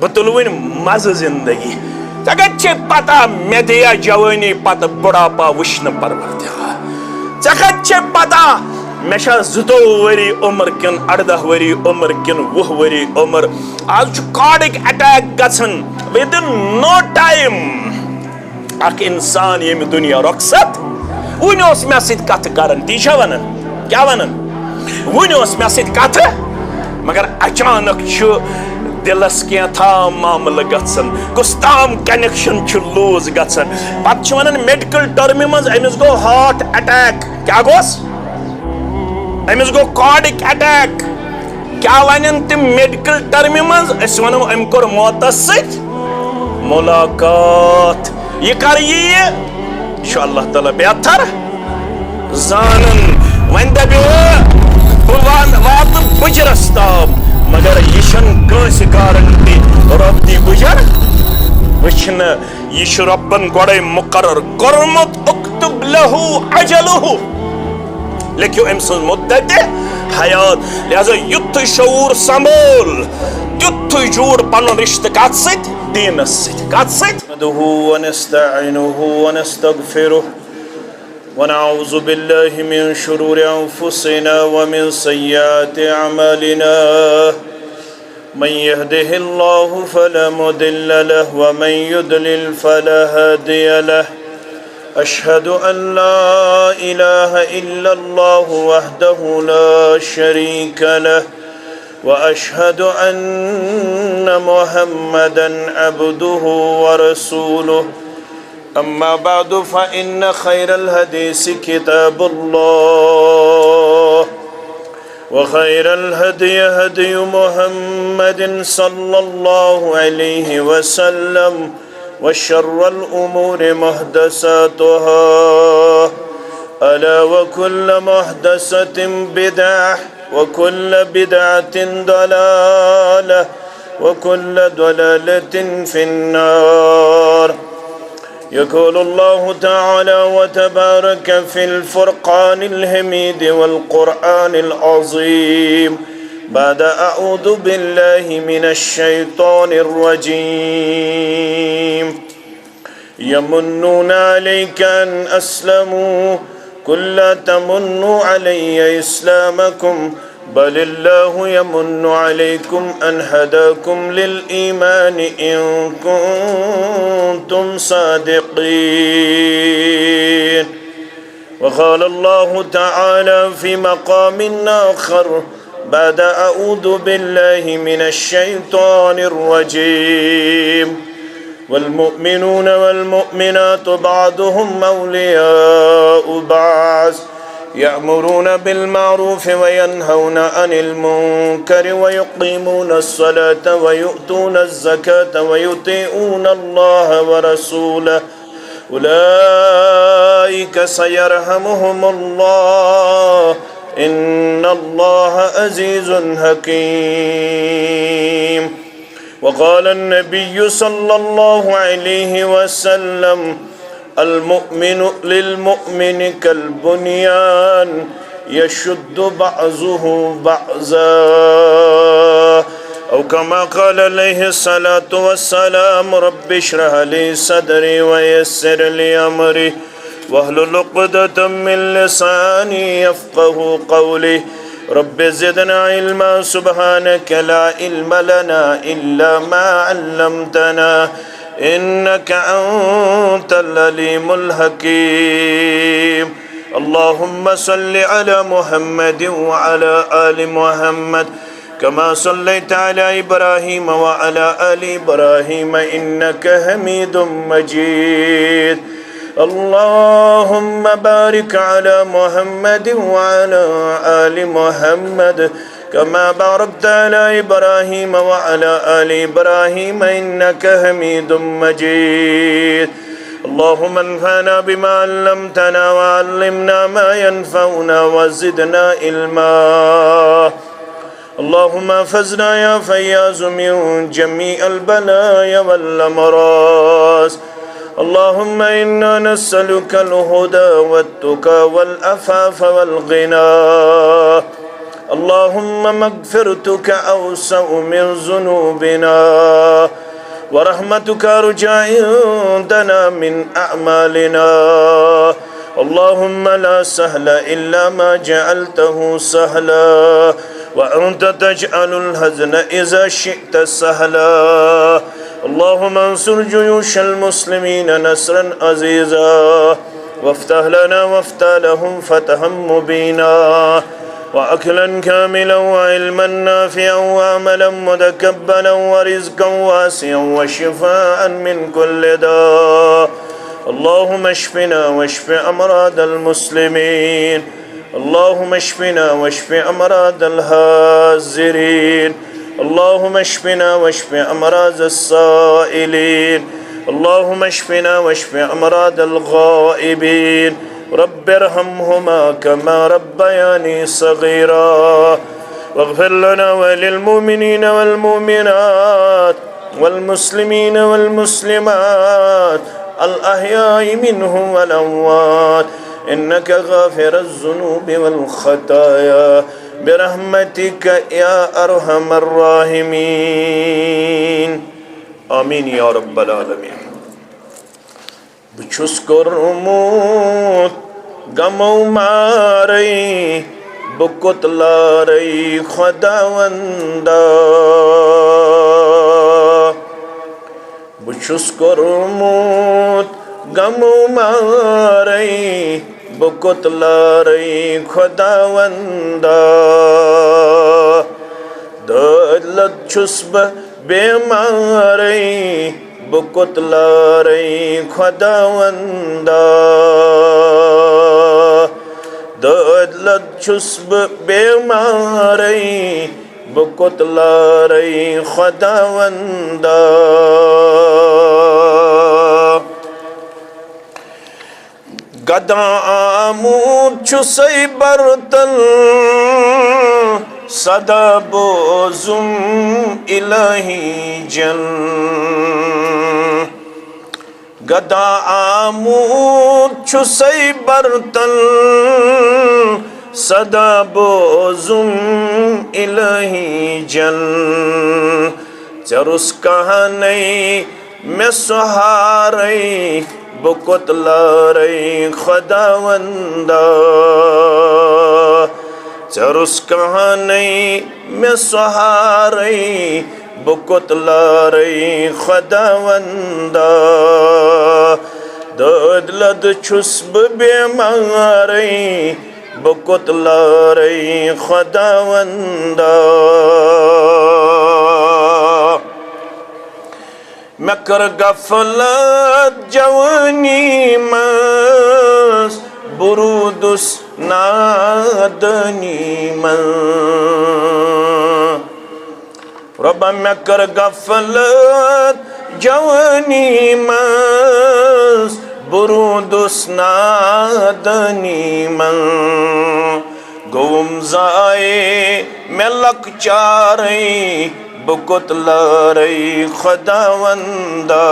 بتلوین مز زندگی ژے پتہ مے دیا جوانی پتہ بڑھاپا وچھن پروردگار ژے پتہ مے چھا 22 وری عمر کن 18 وری عمر کن 20 وری عمر آج کارڈک اٹیک گژھن ود ان نو ٹائم اخ انسان یم دنیا رخصت ون اس مے سۭتۍ کتھ کران تی چھا ونان کیا ونان ون اس مے سۭتۍ کتھ مگر اچانک چھُ دلس کینٛہہ معاملہٕ گژھان کُس تام کنیکشن چھُ لوز گژھان پتہٕ چھِ ونان میڈیکل ٹرمہِ منٛز أمِس گوٚو ہارٹ اٹیک کیا گوس أمِس گوٚو کارڈک اٹیک کیا ونن تِم میڈیکل ٹرمہِ منٛز أسۍ ونو أمۍ کوٚر موتس سۭتۍ ملاقات یہِ کر یِیہِ چھُ اللہ تعالیٰ بہتر زانن وۄنۍ دپہِ بہٕ واتہٕ بُجرس تام مگر یہ چھنہٕ کٲنٛسہِ گارنٹی رۄب دی بُجر وٕچھنہٕ یہِ چھُ رۄبن گۄڈے مُقرر کوٚرمُت اُکتب لہو اجلہو لیکھِو أمۍ سٕنٛز مُدتِ حیات لہذا یُتھُے شعوٗر سنبھول تیُتھُے جوٗڑ پنُن رشتہٕ کتھ سۭتۍ دیٖنس سۭتۍ کتھ سۭتۍ نحمدہُ ونستعینہُ ونستغفرہ ونعوذ باللہ من شرور انفسنا ومن سیئات اعمالنا من يهده الله فلا مضل له ومن يضلل فلا هادي له أشهد أن لا إله إلا الله وحده لا شريك له وأشهد أن محمدا عبده ورسوله أما بعد فإن خير الحديث كتاب الله وخير الهدي هدي محمد صلى الله عليه وسلم وشر الأمور محدثاتها ألا وكل محدثة بدعة وكل بدعة ضلالة وكل ضلالة في النار يقول الله تعالى وتبارك في الفرقان الحميد والقرآن العظيم بعد أعوذ بالله من الشيطان الرجيم يمنون عليك أن أسلموا قل لا تمنوا علي إسلامكم بل الله يمن عليكم أن هداكم للإيمان إن كنتم صادقين وقال الله تعالى في مقام آخر بعد أعوذ بالله من الشيطان الرجيم والمؤمنون والمؤمنات بعضهم أولياء بعض يأمرون بالمعروف وينهون عن المنكر ويقيمون الصلاة ويؤتون الزكاة ويطيعون الله ورسوله أولئك سيرحمهم الله إن الله عزيز حكيم وقال النبي صلى الله عليه وسلم المؤمن للمؤمن كالبنيان يشد بعضه بعضا أو كما قال عليه الصلاة والسلام رب اشرح لي صدري ويسر لي أمري واحلل عقدة من لساني يفقه قولي رب زدنا علما سبحانك لا علم لنا إلا ما علمتنا إنك أنت العليم الحكيم اللهم صل على محمد وعلى آل محمد كما صليت على إبراهيم وعلى آل إبراهيم إنك حميد مجيد اللهم بارك على محمد وعلى آل محمد كما باركت على إبراهيم وعلى آل إبراهيم إنك حميد مجيد اللهم انفعنا بما علمتنا وعلمنا ما ينفعنا وزدنا علما اللهم احفظنا يا فياض من جميع البلايا والأمراض اللهم إنا نسألك الهدى والتقى والعفاف والغنى اللهم مغفرتك أوسع من ذنوبنا ورحمتك أرجى عندنا من أعمالنا اللهم لا سهل إلا ما جعلته سهلا وأنت تجعل الحزن إذا شئت سهلا اللهم انصر جيوش المسلمين نصرا عزيزا وافتح لنا وافتح لهم فتحا مبينا وأكلا كاملا وعلما نافعا وعملا متقبلا ورزقا واسعا وشفاء من كل داء اللهم اشفنا واشف أمراض المسلمين اللهم اشفنا واشف أمراض الحاضرين اللهم اشفنا واشف أمراض السائلين اللهم اشفنا واشف أمراض الغائبين رب ارحمهما كما ربياني صغيرا واغفر لنا وللمؤمنين والمؤمنات والمسلمين والمسلمات الأحياء منهم والأموات إنك غافر الذنوب والخطايا برحمتك يا أرحم الراحمين آمين يا رب العالمين بچھس کورمت غمو مارئی بکت لارئی خداوندا بچھس کورمت غمو مارئی بکت لارئی خداوندا دلت چھس بیمارئی بکت لارئی خداوندا دلت چھس بیمارئی بکت لارئی خداوندا گدا آمود چھسی برتل صدا بوزم الہی جل گدا آمود چھسی برتل صدا بوزم الہی جل چرس کہانی میں سہارئی بکت لارئی خداوندا چرس کہانی میں سہارئی بکت لارئی خداوندا دلت چھس بیمارئی بکت لارئی خداوندا میں کر غفلت جوانی مس برودس نادنی من ربا میں کر غفلت جوانی مس برودس نادنی من گوم زائے میں لکچارئی بکت لارئی خداوندا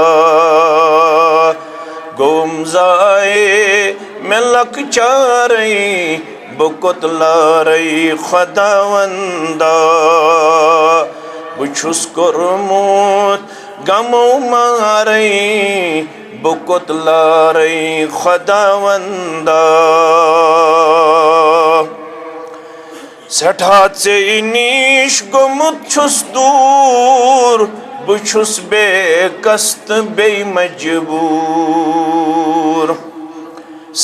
گوم زائے میں لکچارئی بکت لارئی خداوندا بچھس کورمت غمو مارئی بکت لارئی خداوندا سٹھا ژے نش گومت چھس دور بچھس بے قصد بے مجبور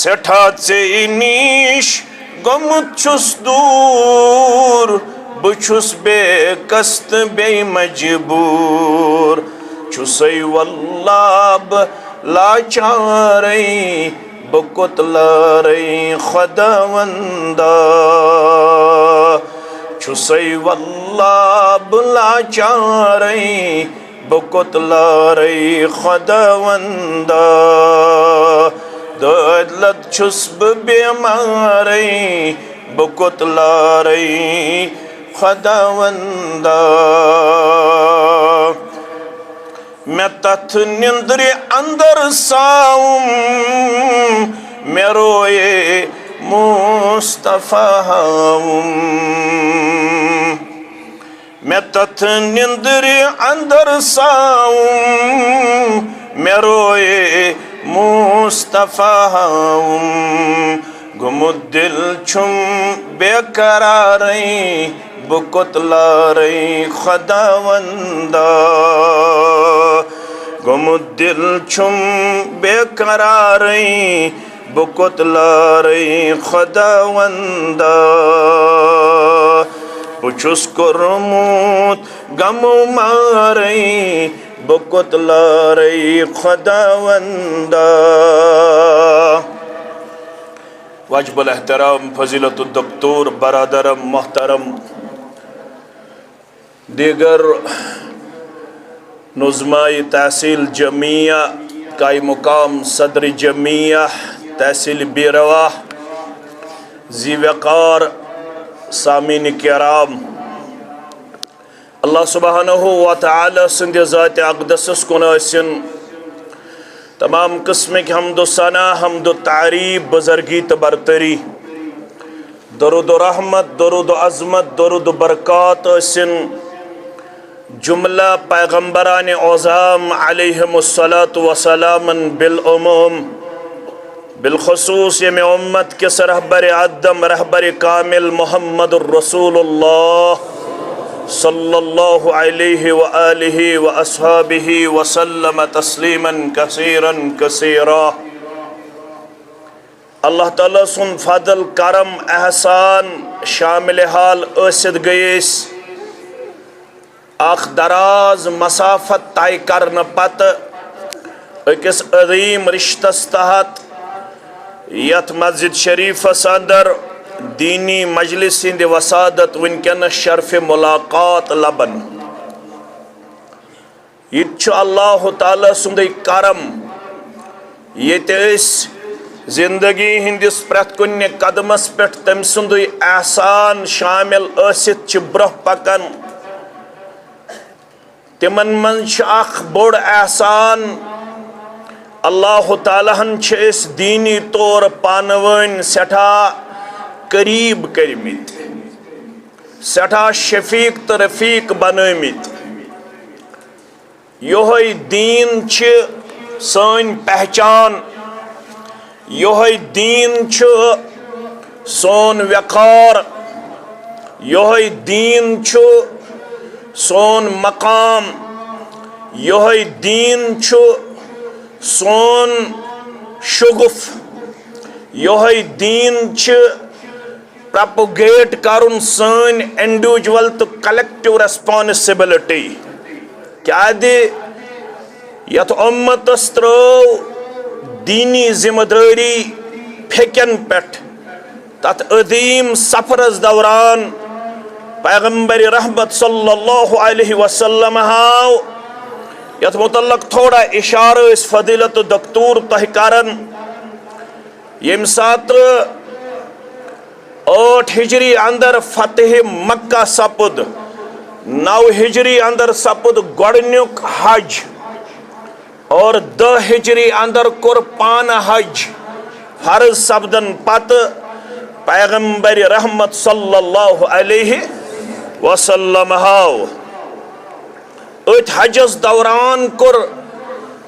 سٹھا ژے نش گومت چھس دور بچھس بے قصد بے مجبور چھسے واللہ لاچارئی بکت لارئی خداوندا چھسے واللہ لاچارئی بکت لارئی خداوندا دلت چھس بیمارئی بکت لارئی خداوندا میں تتھ نندر اندر ساؤں میں روئے مصطفیٰ میں تتھ نندری اندر ساؤں میں روئے مصطفیٰ گمت دل چھم بے قراریں بکتلاریں خداوندہ گمت دل چھم بے قراریں بکتلاریں خداوندہ بچس کرموت غم ماریں بکتلاریں خداوندہ واجب الاحترام فضیلت الدکتور برادرم محترم دیگر نظمائی تحصیل جمعیہ قائم مقام صدر جمعیہ تحصیل بیرواہ ذی وقار سامعین کرام اللہ سبحانہ و تعالی سند ذات اقدسس کن ٲسِن تمام قسم کی حمد و ثنا حمد و تعریف بزرگی تو برتری درود و رحمت درود و عظمت درود و برکات ٲسِن جملہ پیغمبران اعظام علیہم الصلاۃ وسلام بالعموم بالخصوص یہ امت کے رہبر عدم رہبر کامل محمد الرسول اللہ صلی اللہ علیہ وآلہ واصحابہ وسلم تسلیما کثیرا کثیرا اللہ تعالیٰ سن فضل کرم احسان شامل حال ٲسِتھ گٔیِس اخ دراز مسافت طے کرنے پتہ أکِس عظیم رشتس تحت یت مسجد شریفس اندر دینی مجلس ہند وسادت ونکن شرف ملاقات لبن یہ اللہ تعالیٰ سندے کرم یہ زندگی ہندس پرت کن قدمس پہ تم سندے احسان شامل ٲسِتھ برہ پکن تمن من اخ بوڑ احسان اللہ تعالیٰ ہن اس دینی طور پانوین سٹھا قریب کرمت سٹھا شفیق تو رفیق بنمت یہ دین سن پہچان یہ دین سون وقار یہ دین سون مقام یہ دین سون شگف یہ دین پروپگیٹ کرن سن انڈیویجول تو کلیکٹیو ریسپانسبلٹی کیا یت امتس ترو دینی ذمہ داری پھیکن پٹ تت عظیم سفرس دوران پیغمبر رحمت صلی اللہ علیہ وسلم ہاو یت متعلق تھوڑا اشارہ اس فضیلت دکتور تہ کرن یم سات 8 ہجری اندر فتح مکہ سپد 9 ہجری اندر سپد گۄڈنیُک حج اور 10 ہجری اندر کور پان حج فرض سپدن پتہ پیغمبر رحمت صلی اللہ علیہ وسلم ہاو ات حجس دوران کور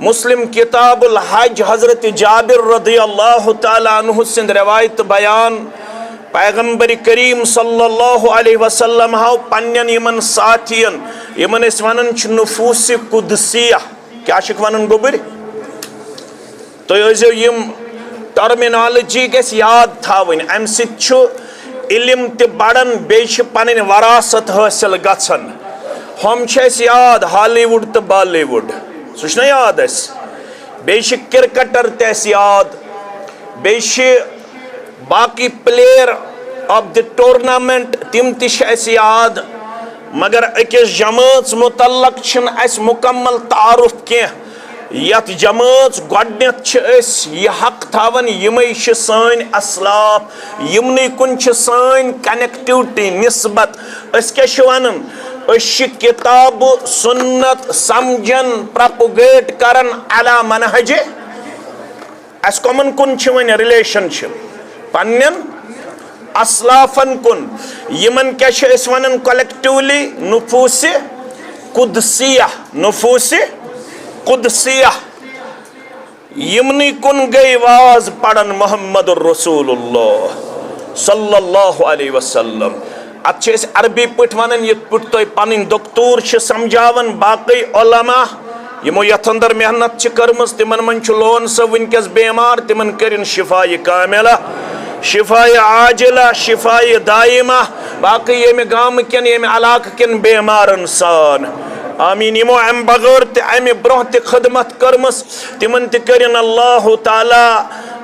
مسلم کتاب الحج حضرت جابر رضی اللہ تعالیٰ عنہ سند روایت بیان پیغمبر کریم صلی اللہ علیہ وسلم ہاو پنین یمن ساتھین یمن اس ونن چھ نفوس قدسیہ کیا شک ونن گوبر تو یہ یم ٹرمینالوجی گیس یاد تھاون ام ست چھ علم تہ بڑن بیچ پنن وراثت حاصل گژھن ہم چھ یاد ہالی ووڈ تو بالی ووڈ سہ یاد اس بیچ کرکٹر تس یاد بیچ باقی پلیئر آف دی ٹورنامنٹ تم تس یاد مگر اکس جماعت متعلق چھن اس مکمل تعارف کی یت جماعت گۄڈنیتھ یہ حق تھاون یمے سن اسلاف یمنی کن سن کنیکٹیوٹی نسبت اس کیا ونن اس کتاب سنت سمجھن پروپگیٹ کرن علی منہج اس کمن کن ون ریلیشن شپ پنن اسلافن کن یمن کیا چھ اس ونن کلیکٹیولی نفوس قدسیہ نفوس قدسیہ یمنی کن گئی واز پڑھن محمد الرسول اللہ صلی اللہ علیہ وسلم اتھ اس عربی پٹ ونن یہ پٹ تو پنن دکتور چھ سمجھاون باقی علماء یمو یتھ اندر محنت چھ کرمز تمن من چھ لون سا ونکس بیمار تمن کرن شفاء کاملہ شفاء عاجلہ شفاء دائمہ باقی یہ گام کن یہ علاقہ کن بیمارن سان آمین یمو ام بغیر تی ام برہ تی خدمت کرمس تمن تی کرن اللہ تعالی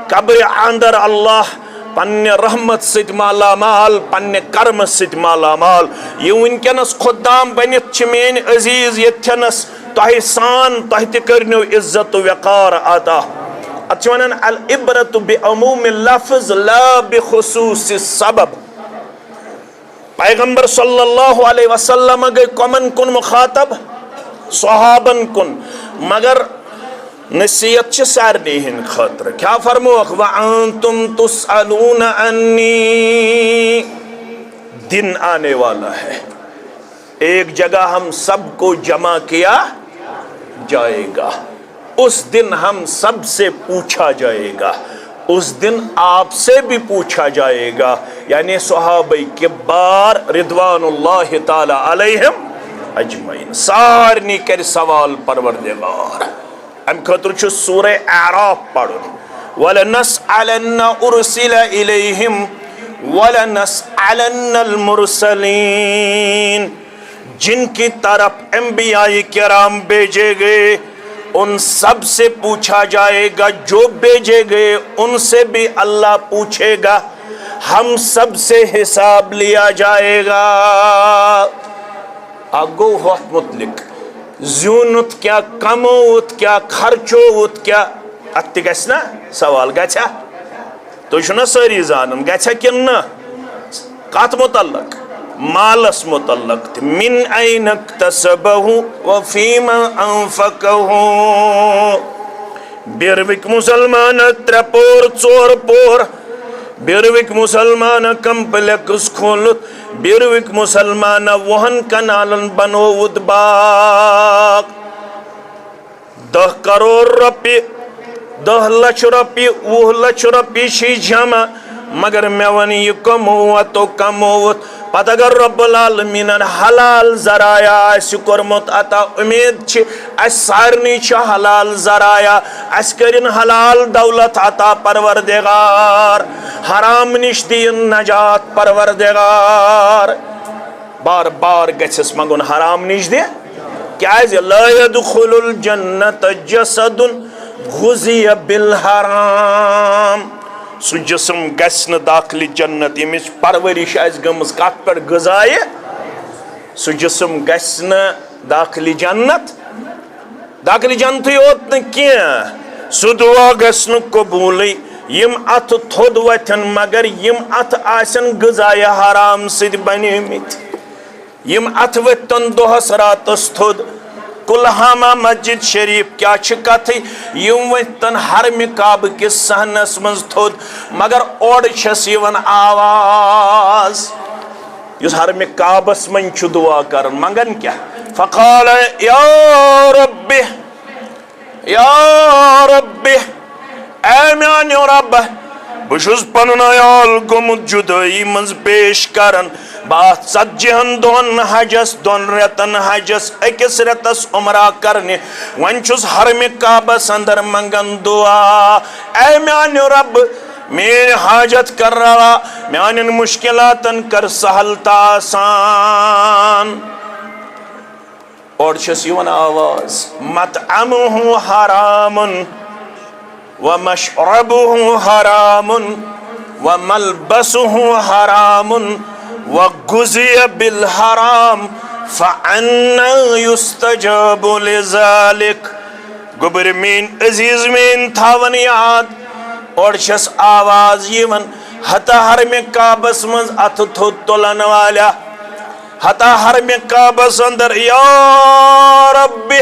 قبر اندر اللہ پنہ رحمت ست مالا مال پنہ کرم ست مالا مال یہ ونکس خدام بنت چھ مین عزیز یتھنس تہ سان تہ تی کرنو عزت و وقار عطا اتھ ونان العبرت بعموم اللفظ لا بخصوص السبب پیغمبر صلی اللہ علیہ وسلم گئی کمن کن مخاطب صحابن کن مگر نصیحت چھ سارنی ہن خاطر کیا فرموک وَأَنْتُمْ تُسْأَلُونَ عَنِّي دن آنے والا ہے ایک جگہ ہم سب کو جمع کیا جائے گا اس دن ہم سب سے پوچھا جائے گا اس دن آپ سے بھی پوچھا جائے گا یعنی صحابہ کبار رضوان اللہ تعالی علیہم اجمعین سارنی کر سوال پروردگار ام خطر چھ سورہ اعراف پڑھن وَلَنَسْأَلَنَّ أُرْسِلَ إِلَيْهِمْ وَلَنَسْأَلَنَّ الْمُرْسَلِينَ جن کی طرف انبیاء کرام بھیجے گئے ان سب سے پوچھا جائے گا جو بھیجے گئے ان سے بھی اللہ پوچھے گا ہم سب سے حساب لیا جائے گا آگو وقت متعلق زیونت کیا کموت کیا خرچوت کیا اتی گسنا سوال گچھا تو چھنا ساری زانن گچھا کن کات متعلق مالس متعلق من این اکتسبہ وفیما انفقہ بیروک مسلمان ترپور چور پور بیروک مسلمان کمپلیکس کھولت بیروک مسلمان وہن کنالن بنوود باق 10 کروڑ روپی 10 لچھ روپی 20 لچھ روپی شی جمع مگر میں ونی یہ کموت و کموت پتہ اگر رب العالمین حلال ذرائع اس کرمت عطا امید چھ اس سارنی چھ حلال ذرائع اس کرن حلال دولت عطا پروردگار حرام نش دین نجات پروردگار بار بار گچھس منگن حرام نش دے کیا لا يدخل الجنت جسد غزی بالحرام سو جسم گسن داخل جنت یمس پرورش آس گمز کت پر غذائے سو جسم گسن داخل جنت یوت کی سو دعا گسن قبولی یم ات تھود وتھن مگر یم ات آسن غذائے حرام سد بنیمت یم ات وتن دہس راتس تھود کلہامہ مسجد شریف کیا چھکتی یم وتن حرم کعبہ کس صحنس منز تھود مگر اوڑ چھس یون آواز یس حرم کعبس من چھ دعا کرن منگن کیا فقال یا رب اے میانی رب بشس پنن عیال گمت جدائی منز پیش کرن بات 70 دون حجس 2 ریتن حجس اکس ریتس عمرہ کرنے ونچس حرم کعبس اندر منگن دعا اے میانی رب میری حاجت کر رہا میانی مشکلاتن کر سہلتا آسان اور چھس یون آواز مطعمہ حرام ومشربہ حرام وملبسہ حرام وغزی بالحرام فعنا یستجاب لذالک گبر مین عزیز مین تھاون یاد اور چھس آواز یمن حتا حرم کعبس منز ات تھود تلن والا حتا حرم کعبس اندر یا رب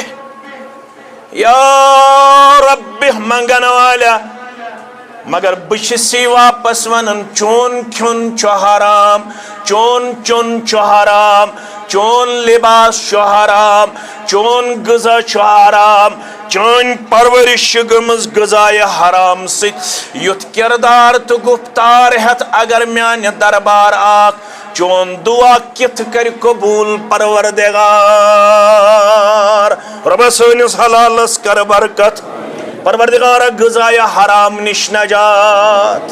منگن والا مگر بچسی واپس ونن چون کھن چھ حرام چون چون چھ حرام چون لباس چھ حرام چون غذا چھ حرام چون پرورش گمز غذائے حرام ست یت کردار تو گفتار ہت اگر میانہ دربار آک چون دعا کت کر قبول پروردگار رب سنس حلالس کر برکت پروردگار غذائے حرام نش نجات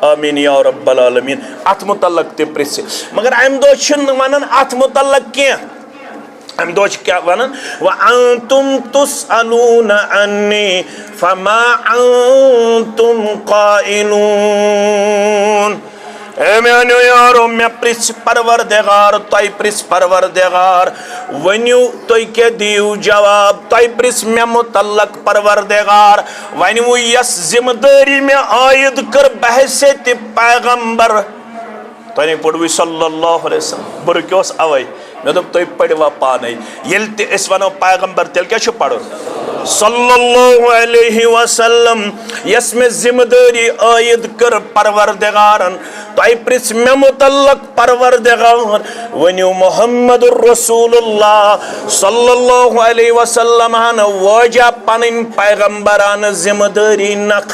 آمین یا رب العالمین ات متعلق تے پرس مگر ام دو چھن ونن ات متعلق کی ام دو کیا ونن وانتم تسالون عنی فما انتم قائلون اے میانو یارو میں پرس پروردگار تائی پرس پروردگار ونیو توی کے دیو جواب تائی پرس میں متعلق پروردگار ونیو یس ذمہ داری میں عائد کر بحثیت پیغمبر تائی پڑھوی صلی اللہ علیہ وسلم برکیوس آوائی میں دب توی پڑھوا پانے یل تی اس ونو پیغمبر تیل کیا چھو پڑھو صلی اللہ علیہ وسلم یس میں ذمہ داری عائد کر پروردگارن تائی پرس میں متعلق پروردگار ونیو محمد الرسول اللہ صلی اللہ علیہ وسلم واجہ پنن پیغمبران ذمہ داری نق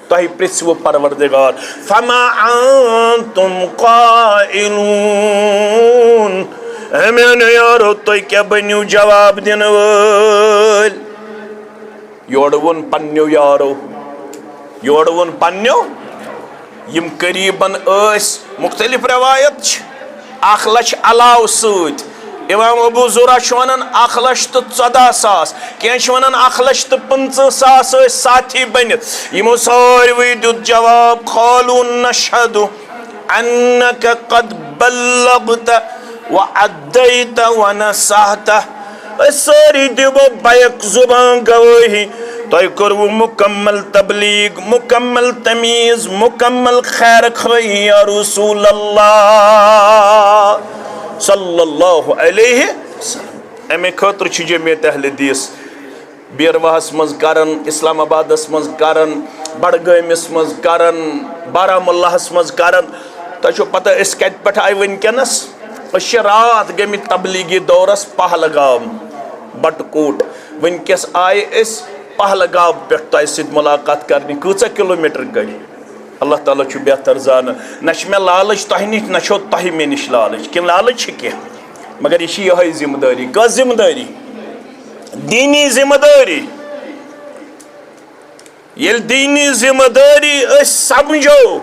تائی پرس وہ پروردگار فما انتم قائلون ہمیں یارو توی کیا بنیو جواب دین وال یوڑون پنیو یارو یوڑون پنیو یم قریباً اس مختلف روایت اخلش علاو سوت امام ابو زورا شونن اخلش تو 14 ساس کین شونن اخلش تو 15 ساس ساتھی بنت یمو ساروی دیت جواب قالوا نشہد انک قد بلغت وعدیت ونصحت ساری دیو بیک زبان گواہی توئی کرو مکمل تبلیغ مکمل تمیز مکمل خیر خواہی یا رسول اللہ صلی اللہ علیہ وسلم امی خطر چھ جمعیت اہل حدیث بیرواہس مز کرن اسلام آبادس مز کرن بڑگامس مز کرن بارہمولہس مز کرن تچو پتہ اس کت پٹھ آئی ونکینس اس رات گمی تبلیغی دورس پہلگام بٹکوٹ ونکس آئے اس پہلگام پہ تہ سید ملاقات کرنی کۭژاہ کلومیٹر گئی اللہ تعالیٰ چھُ بہتر زان نش میں لالچ تہ نش نہ چھو تہ میں نش لالچ کن لالچ کی مگر یہ یہ ذمہ داری کس ذمہ داری دینی ذمہ داری یل دینی ذمہ داری اس سمجھو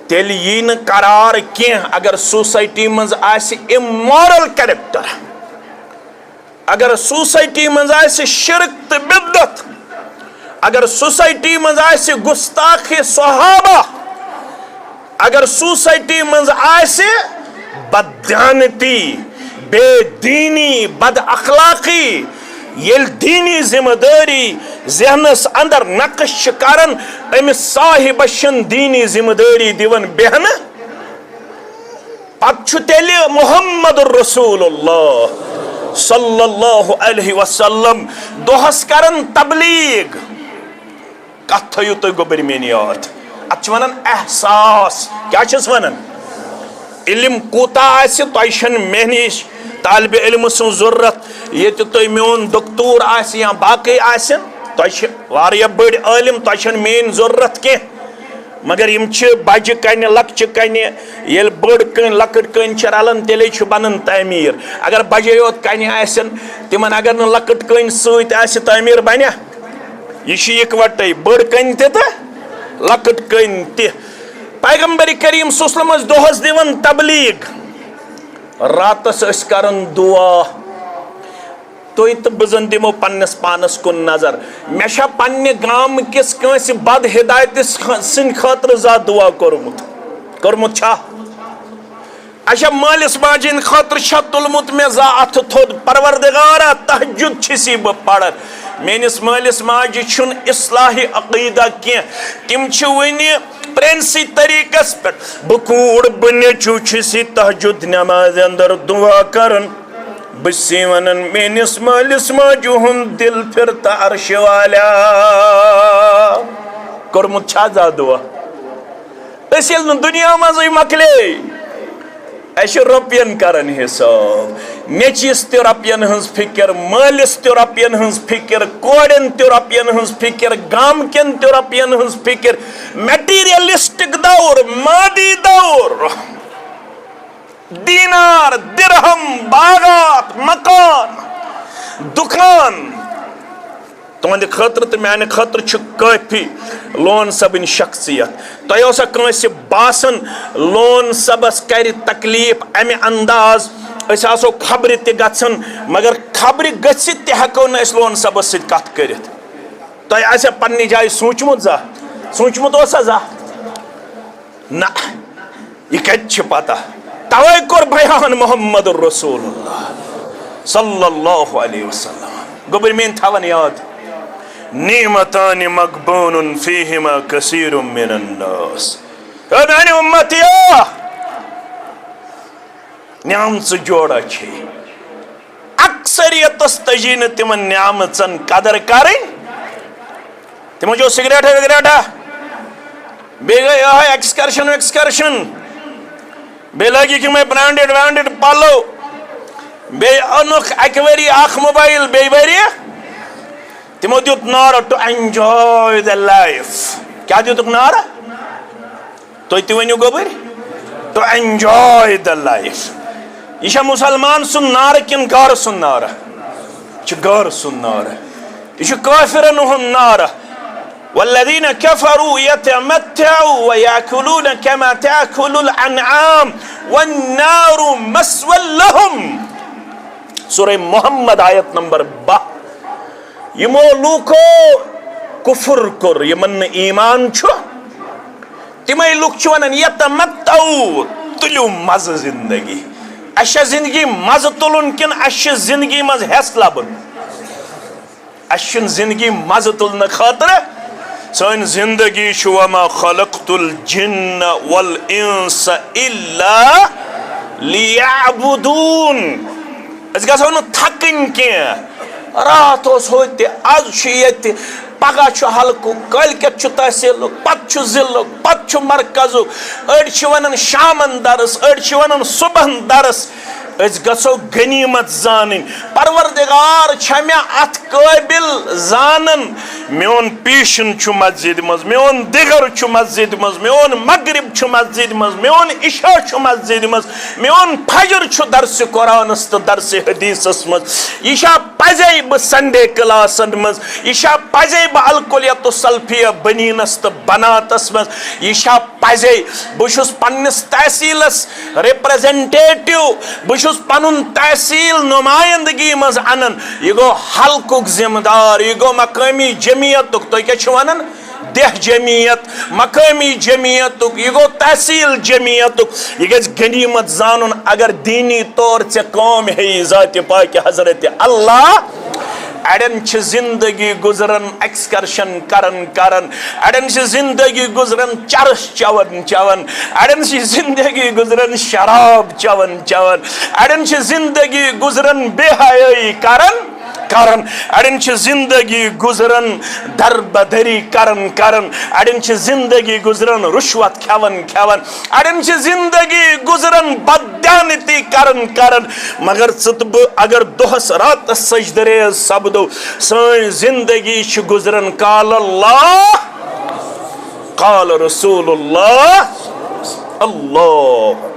تیل یہ قرار کی اگر سوسائٹی مز آسی امورل کریکٹر اگر سوسائٹی مز آسی شرک تو بدعت اگر سوسائٹی مز آسی گستاخ صحابہ اگر سوسائٹی مز آسی بددیانتی بے دینی بد اخلاقی یل دینی ذمہ داری ذہنس اندر نقش کرن امس صاحب شن دینی ذمہ داری دیون بہن پتہ تیل محمد الرسول اللہ صلی اللہ علیہ وسلم دہس کرن تبلیغ کت تھیو تو گوبر مین یاد ات ونن احساس کیا چھس ونن علم کوتا آسی تہ مے نش طالب علم سن ضرورت یہ تو میون دکتور آسی یا باقی آسن تہ واریاہ بڑ عالم تہ مین ضرورت کی مگر یم بجہ کنہ لکچہ کنہ یل بڑ کن لکٹ کن رلان تیلے بنان تعمیر اگر بجے یوت کنہ آسن تمن اگر نہ لکٹ کن ست آسہ تعمیر بنیا یہ اکوٹے بڑ کن تہ لکٹ کن تہ پیغمبر کریم صلی اللہ علیہ وسلم دہس دیون تبلیغ راتس اس کرن دعا تو بزن دمو پنس پانس کن نظر میشا پنہ گام کس کنس بد ہدایت سن خاطر زا دعا کورمت چھا اچھا مالس ماجن خاطر چھا تلمت میں زا اتھ تھود پروردگارا تہجد چھسی بہ پڑھن میانس مالس ماجہ چھن اصلاح عقیدہ کی تم چھ ونی پرنسی طریقس پہ بکوڑ بنیچو چھسی تہجد نماز اندر دعا کرن بسی ونن میانس مالس ماجہ ہن دل پھرتا عرش والا کورمت چھا زا دعا اس یل نہ دنیا مزے مکلے اش روپین کرن حساب میچس تہ روپین ہنز فکر مالس تہ روپین ہنز فکر کوڑن تہ روپین ہنز فکر گام کن تہ روپین ہنز فکر میٹیریلسٹک دور مادی دور دینار درہم باغات مکان دکان تہند خاطر تو میانہ خاطر کافی لون صبن شخصیت تہ اوسا کانسہ باسن لون صبس کر تکلیف امہ انداز اس آسو خبر تہ گژھن مگر خبر گژھت تہ ہیکو نہ اس لون صبس سۭتۍ کتھ کٔرِتھ تہ آسیا پننہِ جایہِ سوٗنٛچمُت اوسا زانٛہہ نہ یہ کتہِ چھِ پتہ توے کوٚر بیان محمد رسول اللہ صلی اللہ علیہ وسلم گوٚبُر میٲنۍ تھاوان یاد نعمتان مغبون فیہما کثیر من الناس اے میانہِ اُمتیا نعمژٕ جوڑا چھے اکثریتس تجی نہٕ تِمن نعمژن قدر کرٕنۍ تِمو چیو سگریٹا وگریٹا بیٚیہِ گٔے یِہوٚے ایکسکرشن بیٚیہِ لٲگِکھ یِمے برانڈڈ پلو بیٚیہِ اوٚنُکھ اکہِ ؤری اکھ موبایل بیٚیہِ ؤری تِمو دیُت نعرٕ ٹو اینجاے دا لایف کیٛاہ دِتُکھ نعرٕ تُہۍ تہِ ؤنِو گوٚبٕرۍ ٹو اینجاے دا لایف یہ چھا مسلمان سُنٛد نعرٕ کِنہٕ گارٕ سُنٛد نعرٕ یہِ چھُ گارٕ سُنٛد نعرٕ یہ چھُ کٲفرن ہُنٛد نعرٕ والذین کفروا یتمتعوا ویأکلون کما تأکل الانعام والنار مسوى لهم سورہ محمد آیت نمبر 12 یمو لوکو کفر کور یمن ایمان چھو تمے لوک چھو ونان یتمتعوا تلیو مزٕ زندگی اچھا زندگی مزٕ تلن کن اچھا زندگی مز حس لبن اچھن زندگی مزٕ تلن خاطر سن زندگی چھو وما خلقت الجن والانس الا لیعبدون اس گژھو نہٕ تھکٕنۍ کینٛہہ رات اوس ہوٚتہِ آز چھُ ییٚتہِ پگہہ چھُ حلقُک کٲلکٮ۪تھ چھُ تحصیٖلُک پتہٕ چھُ ضلعُک پتہٕ چھُ مرکزُک أڑۍ چھِ ونان شامن درس أڑۍ چھِ ونان صبحن درس أسۍ گژھو غنیٖمت زانٕنۍ پروردگار چھا مےٚ اتھ قٲبل زانن میون پیٖشن چھُ مسجد منٛز میون دِگر چھُ مسجد منٛز میون مغرب چھُ مسجد منٛز میون عشاء چھُ مسجد منٛز میون فجر چھُ درسِ قرآنس تہٕ درسِ حدیثس منٛز یہِ چھا پزے بہٕ سنڈے کلاسن منٛز یہِ چھا پزے بہٕ الکلیت سلفیہ بنیٖنس تہٕ بناتس منٛز یہِ چھا پزے بہٕ چھُس پننس تحصیلس ریپرزنٹیٹو بہٕ چھُس پنُن تحصیل نمائندگی منٛز انان یہِ گوٚو حلقُک ذمہٕ دار یہِ گوٚو مقٲمی جمعیتُک تُہۍ کیٛاہ چھِو ونان دہ جمعیت مقامی جمعیتُک یہِ گوٚو تحصیل جمعیتُک یہِ گژھِ غنیٖمت زانُن اگر دینی طور ژےٚ کٲم ہیٚیی ذاتِ پاکہِ حضرت اللہ اڑین چھ زندگی گزرن ایکسکرشن کرن اڑین چھ زندگی گزرن چرس چون اڑین چھ زندگی گزرن شراب چون اڑین چھ زندگی گزرن بے حیائی کرن اڑین چھ زندگی گزرن دربدری کرن اڑین چھ زندگی گزرن رشوت کھیون اڑین چھ زندگی گزرن بددیانتی کرن مگر ژٕ اگر دۄہس راتس سجدٕ ریز سپدو سٲنۍ زندگی چھ گزرن قال اللہ قال رسول اللہ اللہ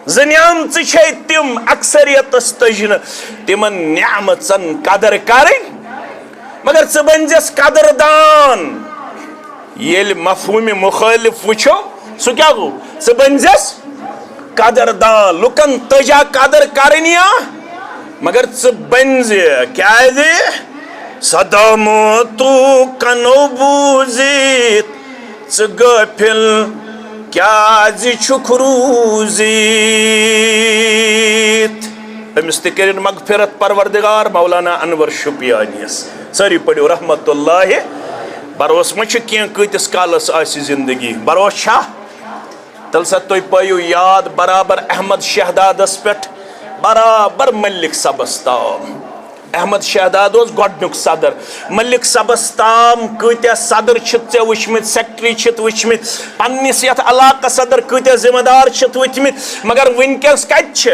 زنیامژٕ چھے تِم اکثریتس تجنہٕ تِمن نعمژن قدر کرٕنۍ مگر ژٕ بنزٮ۪س قدردان ییٚلہِ مفہوٗمِ مُخٲلف وٕچھو سُہ کیٛاہ گوٚو ژٕ بنزٮ۪س قدردان لُکن تجا قدر کرٕنۍ یا مگر ژٕ بنزِ کیٛازِ صدامتو کنو بوٗزِتھ ژٕ غٲفِل کیٛازِ چھُکھ روٗزِتھ أمِس تہِ کٔرِنۍ مغفرت پروردگار مولانا انور شُپیانِیس سٲری پٔرِو رحمتُ اللہ بروس ما چھُ کینٛہہ کۭتِس کالس آسہِ زندگی بروس چھا تیٚلہِ سا تُہۍ پٲیِو یاد برابر احمد شہدادس پٮ۪ٹھ برابر ملک صبس تام احمد شہداد گۄڈنیُک صدر ملک صبس تام کۭتیاہ صدر چھِتھ ژےٚ وٕچھمٕتۍ سیکٹری چھِتھ وٕچھمٕتۍ پننِس یتھ علاقس صدر کۭتیاہ ذمہ دار چھِتھ وٕچھمٕتۍ مگر وٕنکٮ۪س کتہِ چھِ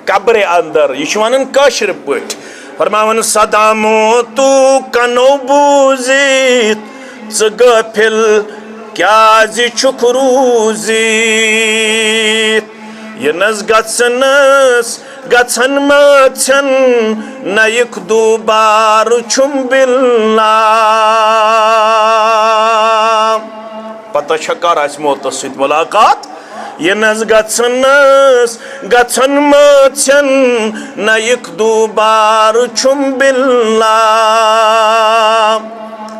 قبرِ اندر یہ چھُ ونان کٲشِر پٲٹھۍ فرماون صدامو تو کنو بوٗزِتھ ژٕ غٲفِل کیازِ چھُکھ روٗزِتھ یِنس گژھنس گژھن مٲژن نَیِکھ دوٗبارٕ چھُم بِلنا پتہ چھا کر آسہِ موتس سۭتۍ مُلاقات یِنس گژھنس گژھن مٲژن نَیِکھ دوٗبارٕ چھُم بِلنا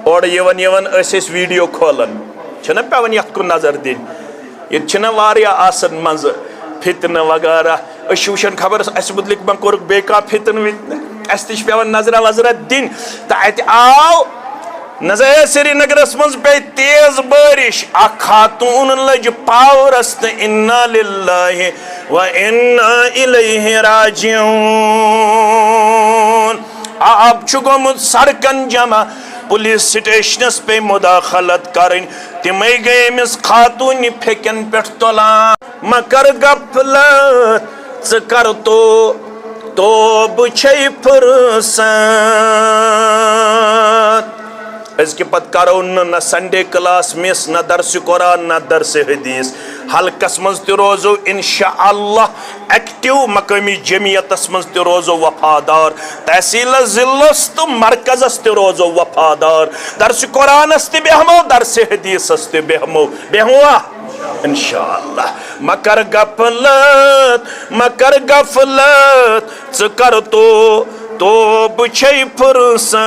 اورٕ یِوان ٲسۍ أسۍ ویٖڈیو کھولان چھِنہ پیوان یتھ کُن نظر دِنۍ ییٚتہِ چھِنہ واریاہ آسان منٛزٕ فتنہٕ وغیرہ أسۍ چھِ وٕچھان خبر اَسہِ مُتعلِق ما کوٚرُکھ بیٚیہِ کانٛہہ فتنہٕ وِتنہٕ اَسہِ تہِ چھِ پیوان نظرا وظرا دِنۍ تہٕ اَتہِ آو نظر سرینگرس منٛز پیٚیہِ تیز بٲرِش اکھ خاتوٗن لٔج پاورس تہٕ اِنا لِلّٰہِ و اِنا اِلیہِ راجعوٗن آب چھُ گوٚمُت سڑکن جمع پُلیٖس سٹیشنس پیٚیہِ مُداخلت کرٕنۍ تِمے گٔے أمِس خاتوٗنہِ پھیٚکٮ۪ن پٮ۪ٹھ تُلان مہ کر غفلت ژٕ کر توبہٕ چھے فرصت أزکہِ پتہٕ کرو نہ سنڈے کلاس مس نہ درسِ قرآن نہ درسِ حدیث حلقس منٛز تہِ روزو انشاء اللہ ایکٹیو مقٲمی جمعیتس منٛز تہِ روزو وفادار تحصیلس ضلعس تہٕ مرکزس تہِ روزو وفادار درسِ قرآنس تہِ بیہمو درسِ حدیثس تہِ بیہموا انشاء اللہ مہ کر غفلت ژٕ کر توبہٕ چھے فرصت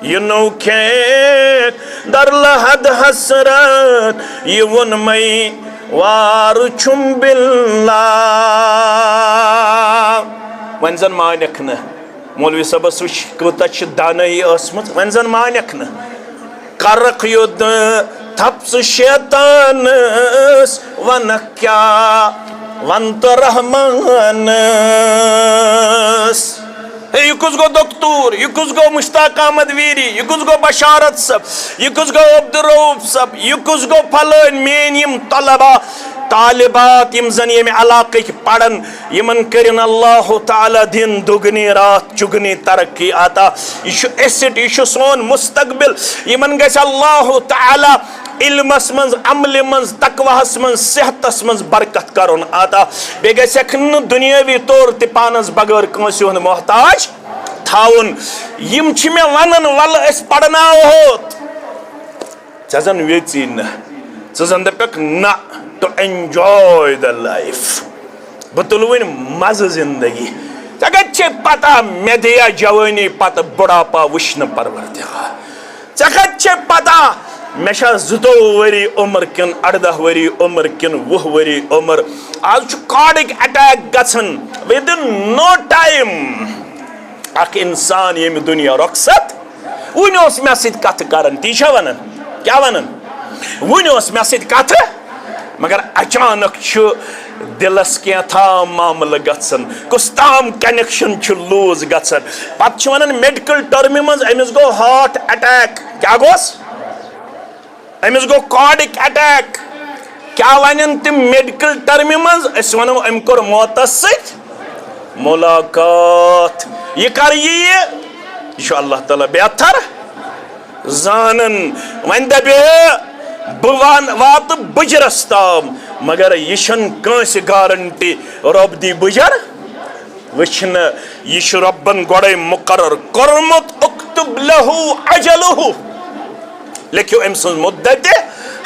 یہ نو کھیت در لحد حسرت یہ ون مئی وار چھم باللہ ون زن مانیک نہ مولوی صاحبس وچ کوتاہ چھ دانائی ٲسمٕژ ون زن مانیک نہ کرق یود تھپس شیطانس ونکھ کیا ون تو رحمانس یہ کس گو دکتور یہ کس گو مشتاق احمد ویری یہ کس گو بشارت صاحب یہ کس گو عبدالرؤف صاحب یہ کس گو پھلٲنۍ میٲنۍ یِم طلبا طالبات یم زن ییٚمہِ علاقٕکۍ پرن یمن کٔرِن اللہ تعالیٰ دِن دُگنی رات چُگنی ترقی عطا یہ چھُ ایسٹ یہ چھُ سون مستقبل یمن گژھِ اللہ تعالیٰ علمس منز عمل منز تقواہس منز صحتس منز برکت کرن عطا بیٚیہِ گژھٮ۪کھ نہٕ دُنیٲوی طور تہِ پانس بغٲر کٲنٛسہِ ہُنٛد محتاج تھاوُن یم چھِ مےٚ ونان ولہٕ أسۍ پرناوہوتھ ژےٚ زن ویژی نہٕ ژٕ زن دپکھ نہ to enjoy the life بہٕ تُلہٕ وۄنۍ مزٕ زندگی ژےٚ کتہِ چھے پتہ مےٚ دِیا جوٲنی پتہٕ بُڑاپا وٕچھنہٕ پروردگار ژےٚ کتہِ چھے پتہ مےٚ چھا 22 ؤری عمر کِنہٕ 18 ؤری عمر کِنہٕ 20 ؤری عمر آز چھُ کارڈِک اٹیک گژھان within no time اکھ انسان ییٚمہِ دُنیا رۄخصت وُنہِ اوس مےٚ سۭتۍ کتھٕ کران تی چھا ونان کیاہ ونان وُنہِ اوس مےٚ سۭتۍ کتھٕ مگر اچانک چھُ دلس کینٛہہ معاملہٕ گژھان کُس تام کنیکشن چھُ لوٗز گژھان پتہٕ چھِ ونان میڈیکل ٹرمہِ منٛز أمِس گوٚو ہارٹ اٹیک کیاہ گوٚس أمِس گوٚو کارڈِک اٹیک کیاہ ونن تِم میڈیکل ٹرمہِ منٛز أسۍ ونو أمۍ کوٚر موتس سۭتۍ مُلاقات یہِ کر یِیہِ یہِ چھُ اللہ تعالیٰ بہتر زانن وۄنۍ دپہِ بہٕ واتہٕ بٕجرس تام مگر یہِ چھنہٕ کٲنٛسہِ گارنٹی رۄب دی بٕجر وٕچھنہٕ یہِ چھُ رۄبن گۄڈے مُقرر کوٚرمُت اُکتُب لہوٗ اجلہوٗ لیکھِو أمۍ سٕنٛز مُدتہِ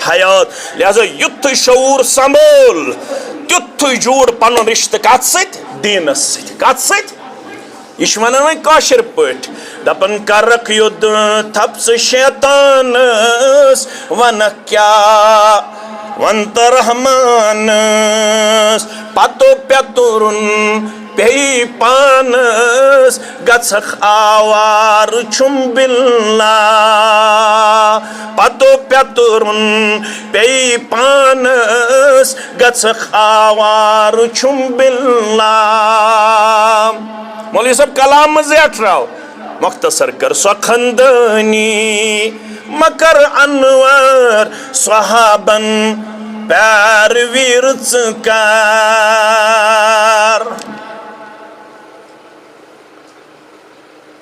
حیات لہذا یُتھُے شعوٗر سنٛبھول تیُتھُے جوٗڑ پنُن رشتہٕ کتھ سۭتۍ دیٖنس سۭتۍ کتھ سۭتۍ یہ چھُ ونان وۄنۍ کٲشِر پٲٹھۍ دپان کرکھ یوٚد تھپسہٕ شیطانس ونکھ کیاہ ون تہٕ رحمانس پتو پیٚتُرُن پی پانس گژھکھ آوار چھم بلنا پتو پیترن پی پانس گژھکھ آوار چھم بلنا مولوی صاحب کلام مزیٹ راو مختصر کر سو خندانی مکر انور صحابن پیروی رٕژ کر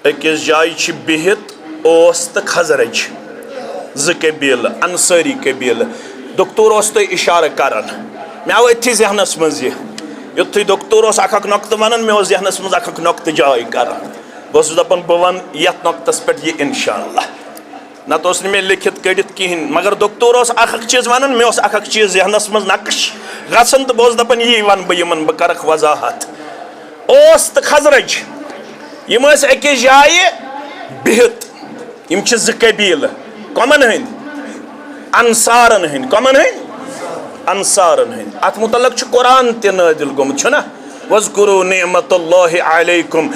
أکِس جایہِ چھِ بِہِتھ اوس تہٕ خزرج زٕ قبیٖلہٕ انصٲری قبیٖلہٕ دکتور اوس تۄہہِ اِشارٕ کران مےٚ آو أتھی ذہنس منٛز یہِ یُتھُے دکتور اوس اکھ نۄقطہٕ ونان مےٚ اوس ذہنس منٛز اکھ نۄقطہٕ جاے کران بہٕ اوسُس دپان بہٕ ونہٕ یتھ نۄقطس پٮ۪ٹھ یہِ انشاء اللہ نتہٕ اوس نہٕ مےٚ لیکھِتھ کٔڑِتھ کِہیٖنۍ مگر دکتور اوس اکھ چیٖز ونان مےٚ اوس اکھ چیٖز ذہنس منٛز نقش گژھان تہٕ بہٕ اوسُس دپان یی ونہٕ بہٕ یِمن بہٕ کرکھ وضاحت اوس تہٕ خزرج یِم ٲسۍ أکِس جایہِ بِہِتھ یِم چھِ زٕ قبیٖلہٕ کۄمن ہٕنٛدۍ انصارن ہٕنٛدۍ کۄمن ہٕنٛدۍ انصارن ہٕنٛدۍ اتھ متعلق چھُ قرآن تہِ نٲزِل گوٚمُت چھُنہ واذکروا نعمت اللہ علیکم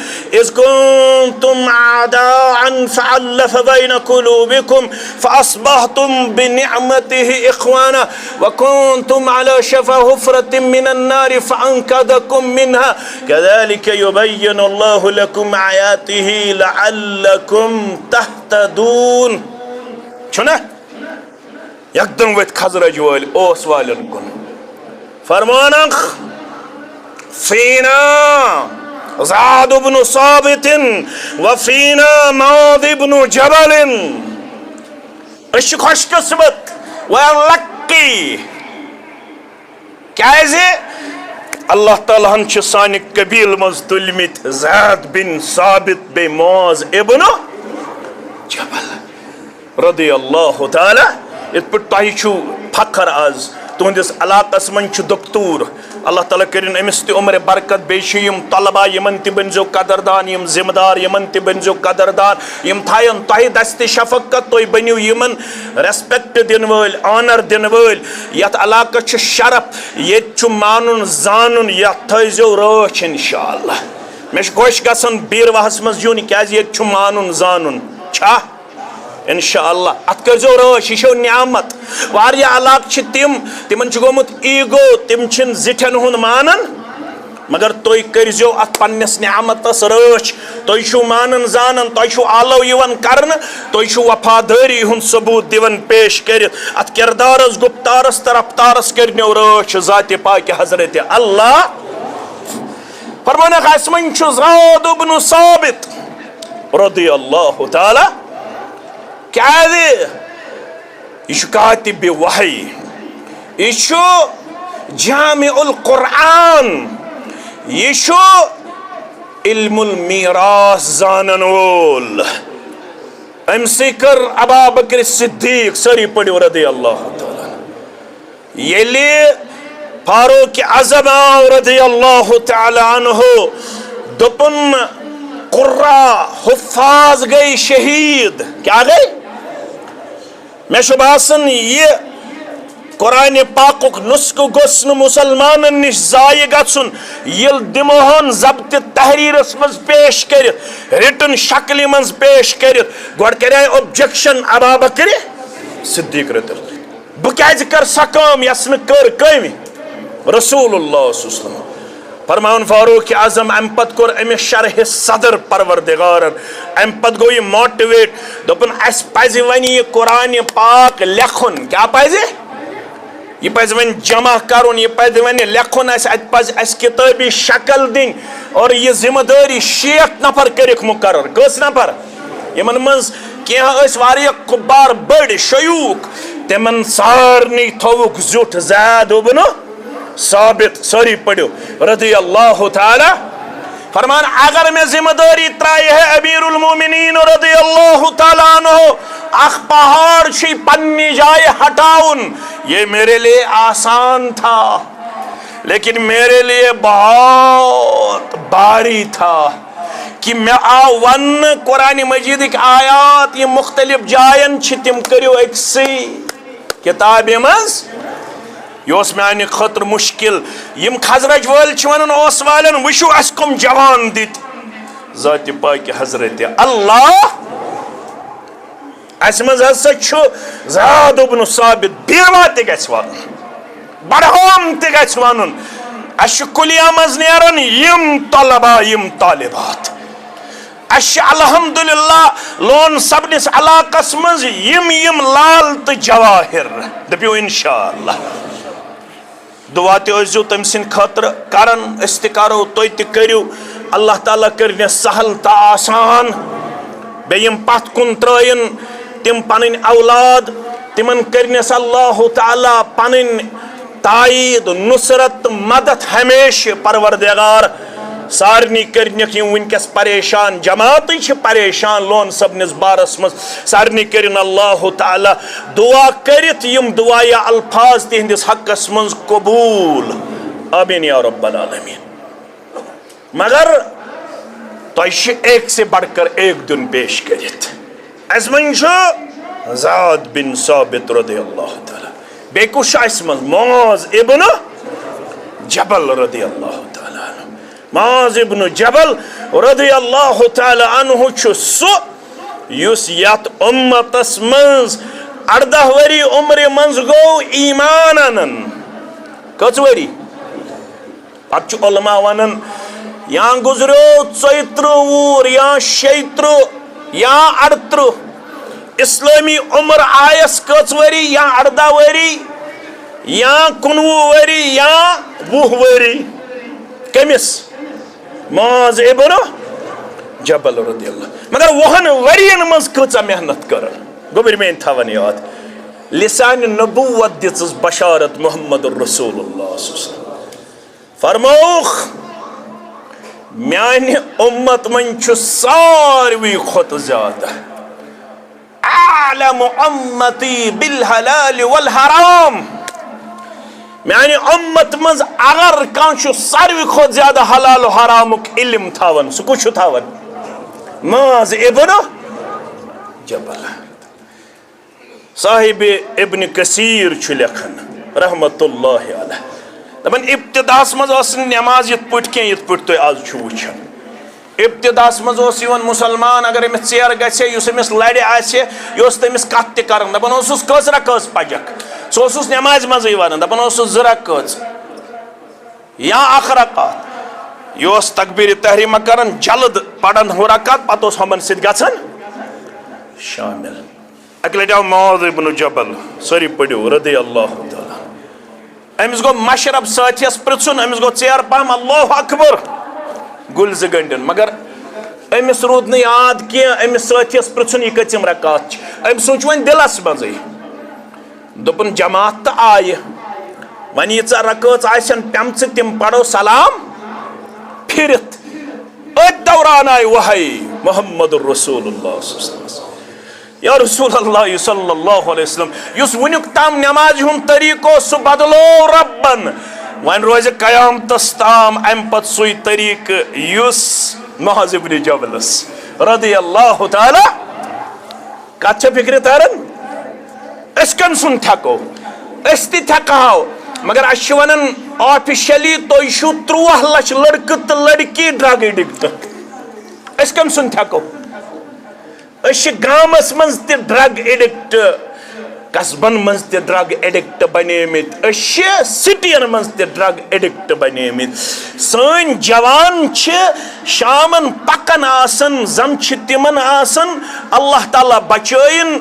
اذ کنتم اعداء فألف بین قلوبکم فاصبحتم بنعمته اخوانا وکنتم على شفا حفرة من النار فانقذکم منها كذلك يبین اللہ لکم آیاته لعلکم تهتدون چھُنہ یکدم ؤتھۍ خزرج وٲلۍ اوس والٮ۪ن کُن فرمانکھ فینا زاد بن ثابت وفینا معاذ بن جبل أسۍ چھِ خوش قسمت we are lucky کیازِ اللہ تعالیٰ ہن چھِ سانہِ قبیٖلہٕ منٛز تُلمٕتۍ زید بن ثابت بیٚیہِ معاذ ابن جبل رضی اللہ تعالیٰ یِتھ پٲٹھۍ تۄہہِ چھُو فخر آز تُہنٛدِس علاقس منٛز چھُ دکتور اللہ تعالیٰ کٔرِنۍ أمِس تہِ عمرِ برکت بیٚیہِ چھِ یِم طلبا یِمن تہِ بٔنزیو قدردان یِم ذمہٕ دار یِمن تہِ بٔنزیو قدردان یِم تھاین تۄہہِ دستہِ شفقت تُہۍ بٔنِو یِمن ریسپیکٹ دِنہٕ وٲلۍ آنر دِنہٕ وٲلۍ یتھ علاقس چھُ شرف ییٚتہِ چھُ مانُن زانُن یتھ تھٲیزیو رٲچھ انشاء اللہ مےٚ چھُ خۄش گژھان بیٖرواہس منٛز یُن کیازِ ییٚتہِ چھُ مانُن زانُن چھا انشاء اللہ ات کرزو رٲچھ یہِ چھو نعمت واریاہ علاقہٕ چھِ تِمن چھُ گوٚمُت ایٖگو تِم چھِنہٕ زِٹھٮ۪ن ہُنٛد مانان مگر تُہۍ کٔرزیو اتھ پننِس نعمتس رٲچھ تُہۍ چھُو مانان زانان تۄہہِ چھُو آلو یِوان کرنہٕ تُہۍ چھُو وفادٲری ہُنٛد ثبوٗت دِوان پیش کٔرِتھ اتھ کردارس گُفتارس تہٕ رفتارس کٔرنیو رٲچھ ذاتِ پاکہِ حضرتِ اللہ فرمانکھ اسہِ منٛز چھُ زاد بن ثابت رضی اللہ تعالیٰ کیازِ یہِ چھُ کاتِبِ وحی یہِ چھُ جامع القرآن یہِ چھُ علم المیراث زانن وول أمسٕے کٔر ابا بکر صدیق سٲری پٔرِو رضی اللہ تعالیٰ ییٚلہِ فاروق اعظم آو رضی اللہ تعالیٰ عنہ دوٚپُن قُرا حفاظ گٔے شہیٖد کیٛاہ گٔے مےٚ چھُ باسان یہِ قرآنِ پاکُک نُسخہٕ گوٚژھ نہٕ مُسلمانن نِش ضایہِ گژھُن ییٚلہِ دِمہون ضبطِ تحریٖرس منٛز پیش کٔرِتھ رِٹن شکلہِ منٛز پیش کٔرِتھ گۄڈٕ کَرے اوبجیکشن ابا بکرِ صدیق رضی اللہ بہٕ کیازِ کر سۄ کٲم یۄس نہٕ کٔر کٔمۍ رسول اللہ صلی اللہ علیہ وسلم فرماون فاروق اعظم امہِ پتہٕ کوٚر أمِس شرحِ صدر پروردگارن امہِ پتہٕ گوٚو یہِ ماٹِویٹ دوٚپُن اسہِ پزِ وۄنۍ یہِ قرآنِ پاک لیکھُن کیٛاہ پزِ یہِ پزِ وۄنۍ جمع کرُن یہِ پزِ وۄنۍ لیکھُن اسہِ اتہِ پزِ اسہِ کِتٲبی شکل دِنۍ اور یہِ ذمہٕ دٲری 60 نفر کٔرِکھ مُقرر کٔژ نفر یِمن منٛز کینٛہہ ٲسۍ واریاہ کُبار بٔڑۍ شیوٗخ تِمن سارنٕے تھووُکھ زیُٹھ زید بن ثابت سٲری پٔرِو رضی اللہ تعالیٰ فرمان اگر میں ذمہ داری ترائے ہے امیر المومنین رضی اللہ تعالیٰ عنہ اخ پہاڑ چھی پنی جائے ہٹاؤن یہ میرے لیے آسان تھا لیکن میرے لیے بہت باری تھا کہ میں آو ون قرآن مجید کی آیات یہ مختلف جائن چھ تم کریو اکسی کتاب مز یہ میانہ خاطر مشکل یم خزرج ول ونان اوس والن وشو اس کم جوان دت ذات پاک حضرت اللہ اس مز ہسا زاد بن ثابت بیوا تہ گژھِ ونُن بڑہوم تہ گژھِ ونُن اس کلیا مز نیرن یم طلبا یم طالبات اس الحمدللہ لون سبنس علاقس مز یم لال تو جواہر دپیو انشاءاللہ دعا تہ ٲسۍزیو تٔمۍ سٕنٛدِ خٲطرٕ کران أسۍ تہِ کرو تُہۍ تہِ کٔرِو اللہ تعالیٰ کٔرنس سہل تہٕ آسان بیٚیہِ یِم پتھ کُن ترٲیِن تِم پنٕنۍ اولاد تِمن کٔرنس اللہ تعالیٰ پنٕنۍ تایید نصرت تہٕ مدد ہمیشہ پروردگار سارنی کرنک یم ونکس پریشان جماعت پریشان لون صبنس بارس مز سارنی کرن اللہ تعالی دعا کرت یم دعا یا الفاظ تہندس حقس مز قبول آمین یا رب العالمین مگر تہ ایک سے بڑھ کر ایک دن پیش کرت اس من زاد بن ثابت رضی اللہ تعالی بے کش اس من معاذ ابن جبل رضی اللہ تعالی معاذ ابن جبل رضی اللہ تعالی عنہ سو یس یت امتس مز 18 وری عمر منز گو ایمان انن کچ وری پتہ علماء ونن یا گزریو 34 وور یا 36 یا 38 اسلامی عمر آیس کچ وری یا 18 وری یا 19 وری یا 20 وری کمس معاذ ابن جبل رضی اللہ مگر وہن ورین مز کچا محنت کرن گوبر میں تھاون یاد لسان نبوت دِژٕس بشارت محمد رسول اللہ صلی اللہ علیہ وسلم فرموخ میانہ امت من چھ ساروی کھت زیادہ اعلم امتی بالحلال والحرام میانہ امت مز اگر کان ساروی کھت زیادہ حلال و حرامک علم تھاون سہ کچھ تھاون معاذ ابن جبل صاحب ابن کثیر چھ لکھن رحمت اللہ علیہ دپن ابتداس مز اس نماز یت پٹ کی یت پٹ تو آج چھ وچھن ابتداس مز اس یون مسلمان اگر امس ژیر گژھِ یس امس لڑِ آسہِ یہ اس تمس کتھ تہِ کران دپان اوسُس کٔژ رکٲژ پجک سہ اوسُس نماز مزے ونان دپان اوسُس 2 رکٲژ یا 1 رکعت یہ اس تکبیر تحریمہ کران جلد پڑھن 2 رکعت پتہ اوس ہمن سۭتۍ گژھان شامل اکہ لٹہِ آو معاذ ابن جبل سٲری پٔرِو رضی اللہ تعالیٰ امس گو مشرب ساتھیس پرژھُن امس گو ژیر پہم اللہ اکبر گُلۍ 2 گھنٹن مگر امس روٗد نہٕ یاد کینٛہہ امس ساتھیس پرژھُن یہِ کٔژِم رکعت چھِ أمۍ سوٗنٛچ وۄنۍ دِلس منٛزٕے دوٚپُن جماعت تہٕ آیہِ وۄنۍ ییٖژاہ رکٲژ آسن پیمژٕ تِم پرو سلام پھرِتھ أتھۍ دوران آیہِ وحی محمد رسول اللہ صلی اللہ علیہ وسلم یا رسول اللہ صلی اللہ علیہ وسلم یس ونیُک تام نماز ہُنٛد طریقہٕ اوس سُہ بدلو ربن وۄنۍ روزِ قیامتس تام امہِ پتہٕ سُے طریقہٕ یُس معاذ ابن جبلس رضی اللہ تعالی کتھ چھےٚ فکرِ تران أسۍ کٔمۍ سُنٛد تھکو أسۍ تہِ تھکہو مگر اَسہِ چھِ ونان آفِشلی تُہۍ چھِو 13 لچھ لڑکہٕ تہٕ لڑکی ڈرگ ایڈکٹ أسۍ کٔمۍ سُنٛد تھکو أسۍ چھِ گامس منٛز تہِ ڈرگ ایڈکٹ قصبن منٛز تہِ ڈرگ ایڈکٹ بنیمٕتۍ أسۍ چھِ سٹین منٛز تہِ ڈرگ ایڈکٹ بنیمٕتۍ سٲنۍ جوان چھِ شامن پکان آسان زن چھِ تِمن آسان اللہ تعالیٰ بچٲیِن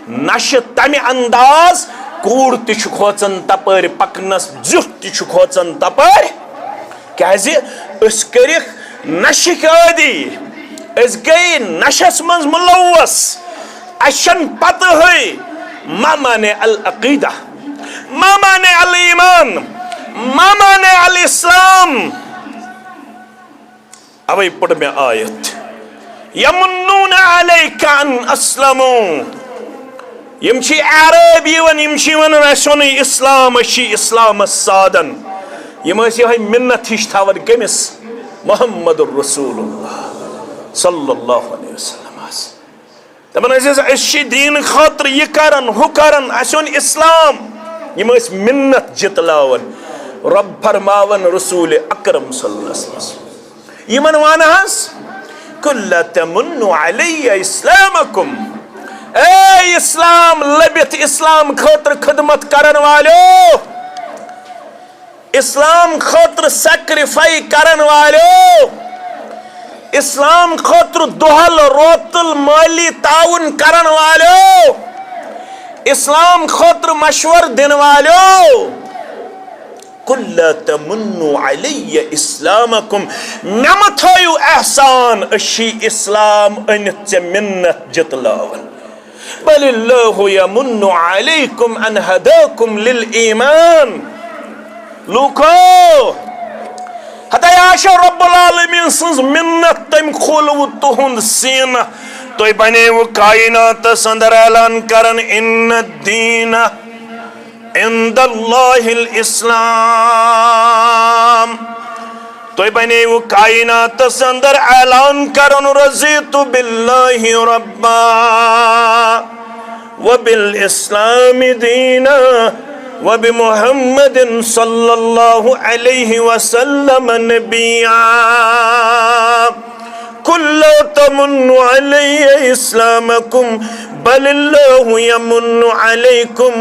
نشہِ تمہِ انداز کوٗر تہِ چھُ کھوژان تپٲرۍ پکنس زیُٹھ تہِ چھُ کھوژان تپٲرۍ کیازِ أسۍ کٔرِکھ نشٕکۍ عٲدی أسۍ گٔے نشس منٛز مُلوث اَسہِ چھنہٕ پتہٕے ما مانے العقیدہ ما مانے الایمان ما مانے الاسلام اوے پڑھ مےٚ آیت یمنون علیک ان اسلموا یم چھ عرب یوان یم چھ ونان اسہِ اوٚنُے اسلام أسۍ چھِ اسلامس سادن یم ٲسۍ یِہے مِنت ہِش تھاوان کٔمِس محمد رسول اللہ صلی اللہ علیہ وسلم دپان أسۍ چھِ دیٖن خٲطرٕ یہِ کران ہُہ کران اسہِ اوٚن اسلام یم ٲسۍ منت جتلاون رب فرماون رسول اکرم صلی اللہ علیہ وسلم یمن وانہس قل لا تمنوا علی اسلامکم اے اسلام لبت اسلام خاطر خدمت کرن والو اسلام خاطر سیکریفائی کرن والو اسلام خاطر دہل روتل مالی تعاون کرن والو اسلام خاطر مشور دن والو قل لا تمنوا علی اسلامکم مے مہ تھٲیِو احسان أشی اسلام أنِتھ ژےٚ منت جتلاون بل اللہ یمن علیکم ان ہداکم للایمان لوکو ہتا آشا رب العالمین سنز منت تم کھولو تہند سینہ تُہۍ بنیو کائناتس اندر اعلان کرن ان الدین عند اللہ الاسلام تُہۍ بنیو کائناتس اندر اعلان کرن رضیت باللہ ربا وبالاسلام دینا وبمحمد صلی اللہ علیہ وسلم نبیا قل لا تمنوا علی اسلامکم بل اللہ یمن علیکم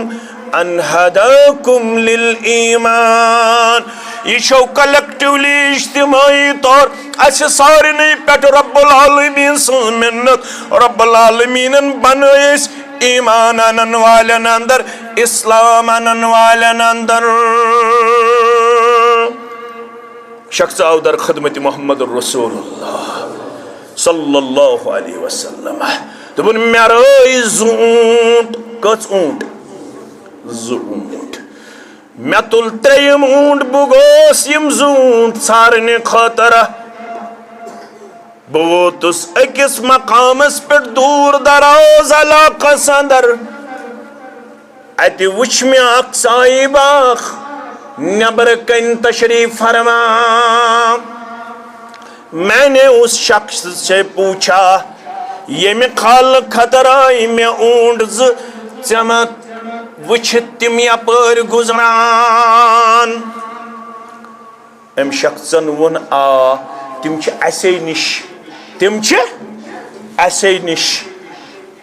ان ہداکم للایمان یہ چھو کلیکٹیولی اجتماعی طور اسے سارے پیٹ رب العالمین سن منت رب العالمین بنائیس ایمان انن والن اندر اسلام انن والن اندر شخص آو در خدمت محمد رسول اللہ صلی اللہ علیہ وسلم دبن مے رٲے زٕ اوٗنٹ کٔژ اوٗنٹ زٕ اوٗنٹ مے تُل ترٛیٚیِم اوٗنٹ بہٕ گوس یِم زٕ اوٗنٹ ژھارنہِ خٲطرٕ بہٕ ووتُس أکِس مقامس پٮ۪ٹھ دوٗر دراز علاقس اندر اَتہِ وٕچھ مےٚ اکھ صاحب اکھ نیبرٕ کَنۍ تشریف فرما میں نے اس شخص سے پوچھا ییٚمہِ خالہٕ خٲطرٕ آیہِ مےٚ اوٗنٹ زٕ ژےٚ ما وٕچھِتھ تِم یپٲرۍ گُزران أمۍ شخصن ووٚن آ تِم چھِ اَسے نِش تِم چھِ اَسے نِش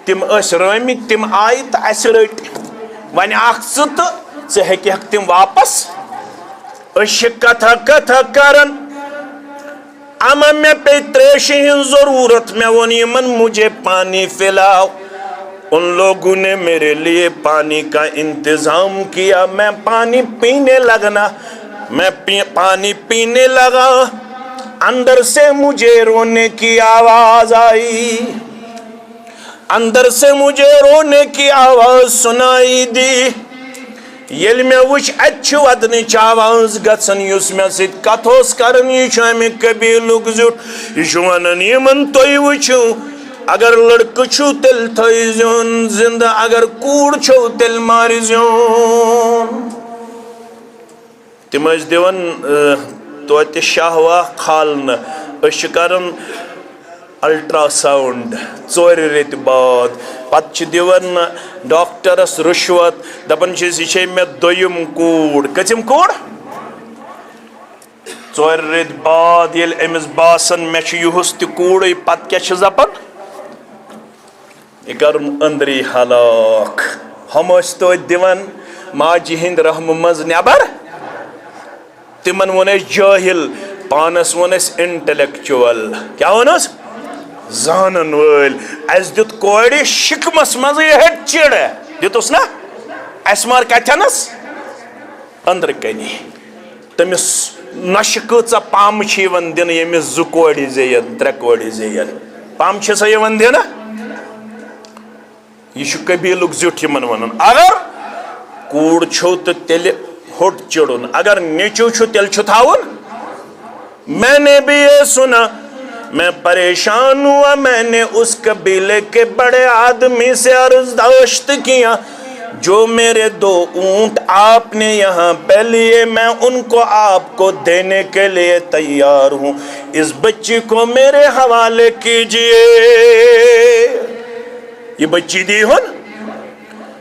تِم ٲسۍ رٲمٕتۍ تِم آیہِ تہٕ اَسہِ رٔٹۍ وۄنۍ اکھ ژٕ تہٕ ژٕ ہیٚککھ تِم واپس أسۍ چھِ کتھا کتھا کران اما میں پہ تریشی ہن ضرورت میں وون یمن مجھے پانی پلاؤ ان لوگوں نے میرے لیے پانی کا انتظام کیا میں پانی پینے لگنا میں پانی پینے لگا اندر سے مجھے رونے کی آواز آئی اندر سے مجھے رونے کی آواز سنائی دی یل میں وچ اچھ ودنچ آواز گژھن یُس مےٚ سۭتۍ کتھ اوس کران یہِ چھُ امہِ قبیٖلُک زیُٹھ یہِ چھُ ونان یِمن تُہۍ وٕچھِو اگر لڑکہٕ چھُو تیٚلہِ تھٲیزیون زندٕ اگر کوٗر چھو تیٚلہِ مٲرزیون تِم ٲسۍ دِوان توتہِ شہوا کھالنہٕ أسۍ چھِ کران الٹرا ساؤنڈ ژورِ رٮ۪تہِ بعد پتہٕ چھِ دِوان ڈاکٹرس رُشوت دپان چھِس یہِ چھے مےٚ دوٚیِم کوٗر کٔژِم کوٗر ژورِ رٮ۪تۍ بعد ییٚلہِ أمِس باسان مےٚ چھُ یِہُس تہِ کوٗرٕے پتہٕ کیٛاہ چھِس دپان یہِ کرُن أنٛدری ہلاک ہُم ٲسۍ توتہِ دِوان ماجہِ ہٕنٛدِ رحمہٕ منٛز نٮ۪بر تِمن ووٚن اَسہِ جٲہِل پانس ووٚن اَسہِ انٹلیکچُول کیٛاہ ووٚنُس زانن وٲلۍ اَسہِ دیُت کورِ شِکمس منٛزٕے ہیٚٹ چِڑٕ دیُتُس نا اَسہِ مار کتھٮ۪نس أنٛدرٕ کَنی تٔمِس نۄشہِ کۭژاہ پامہٕ چھِ یِوان دِنہٕ ییٚمِس زٕ کورِ زیٚین ترٛےٚ کورِ زیٚین پامہٕ چھِ سا یِوان دِنہٕ یہِ چھُ قبیٖلُک زیُٹھ یِمن ونان اگر کوٗر چھو تہٕ تیٚلہِ ہوٚٹ چِڑُن اگر نیٚچوٗ چھُ تیٚلہِ چھُ تھاوُن میں نے بھی یہ سنا میں پریشان ہوا میں نے اس قبیلے کے بڑے آدمی سے عرضداشت کیا جو میرے 2 اونٹ آپ نے یہاں پہ لیے میں ان کو آپ کو دینے کے لیے تیار ہوں اس بچی کو میرے حوالے کیجئے یہ بچی دی ہن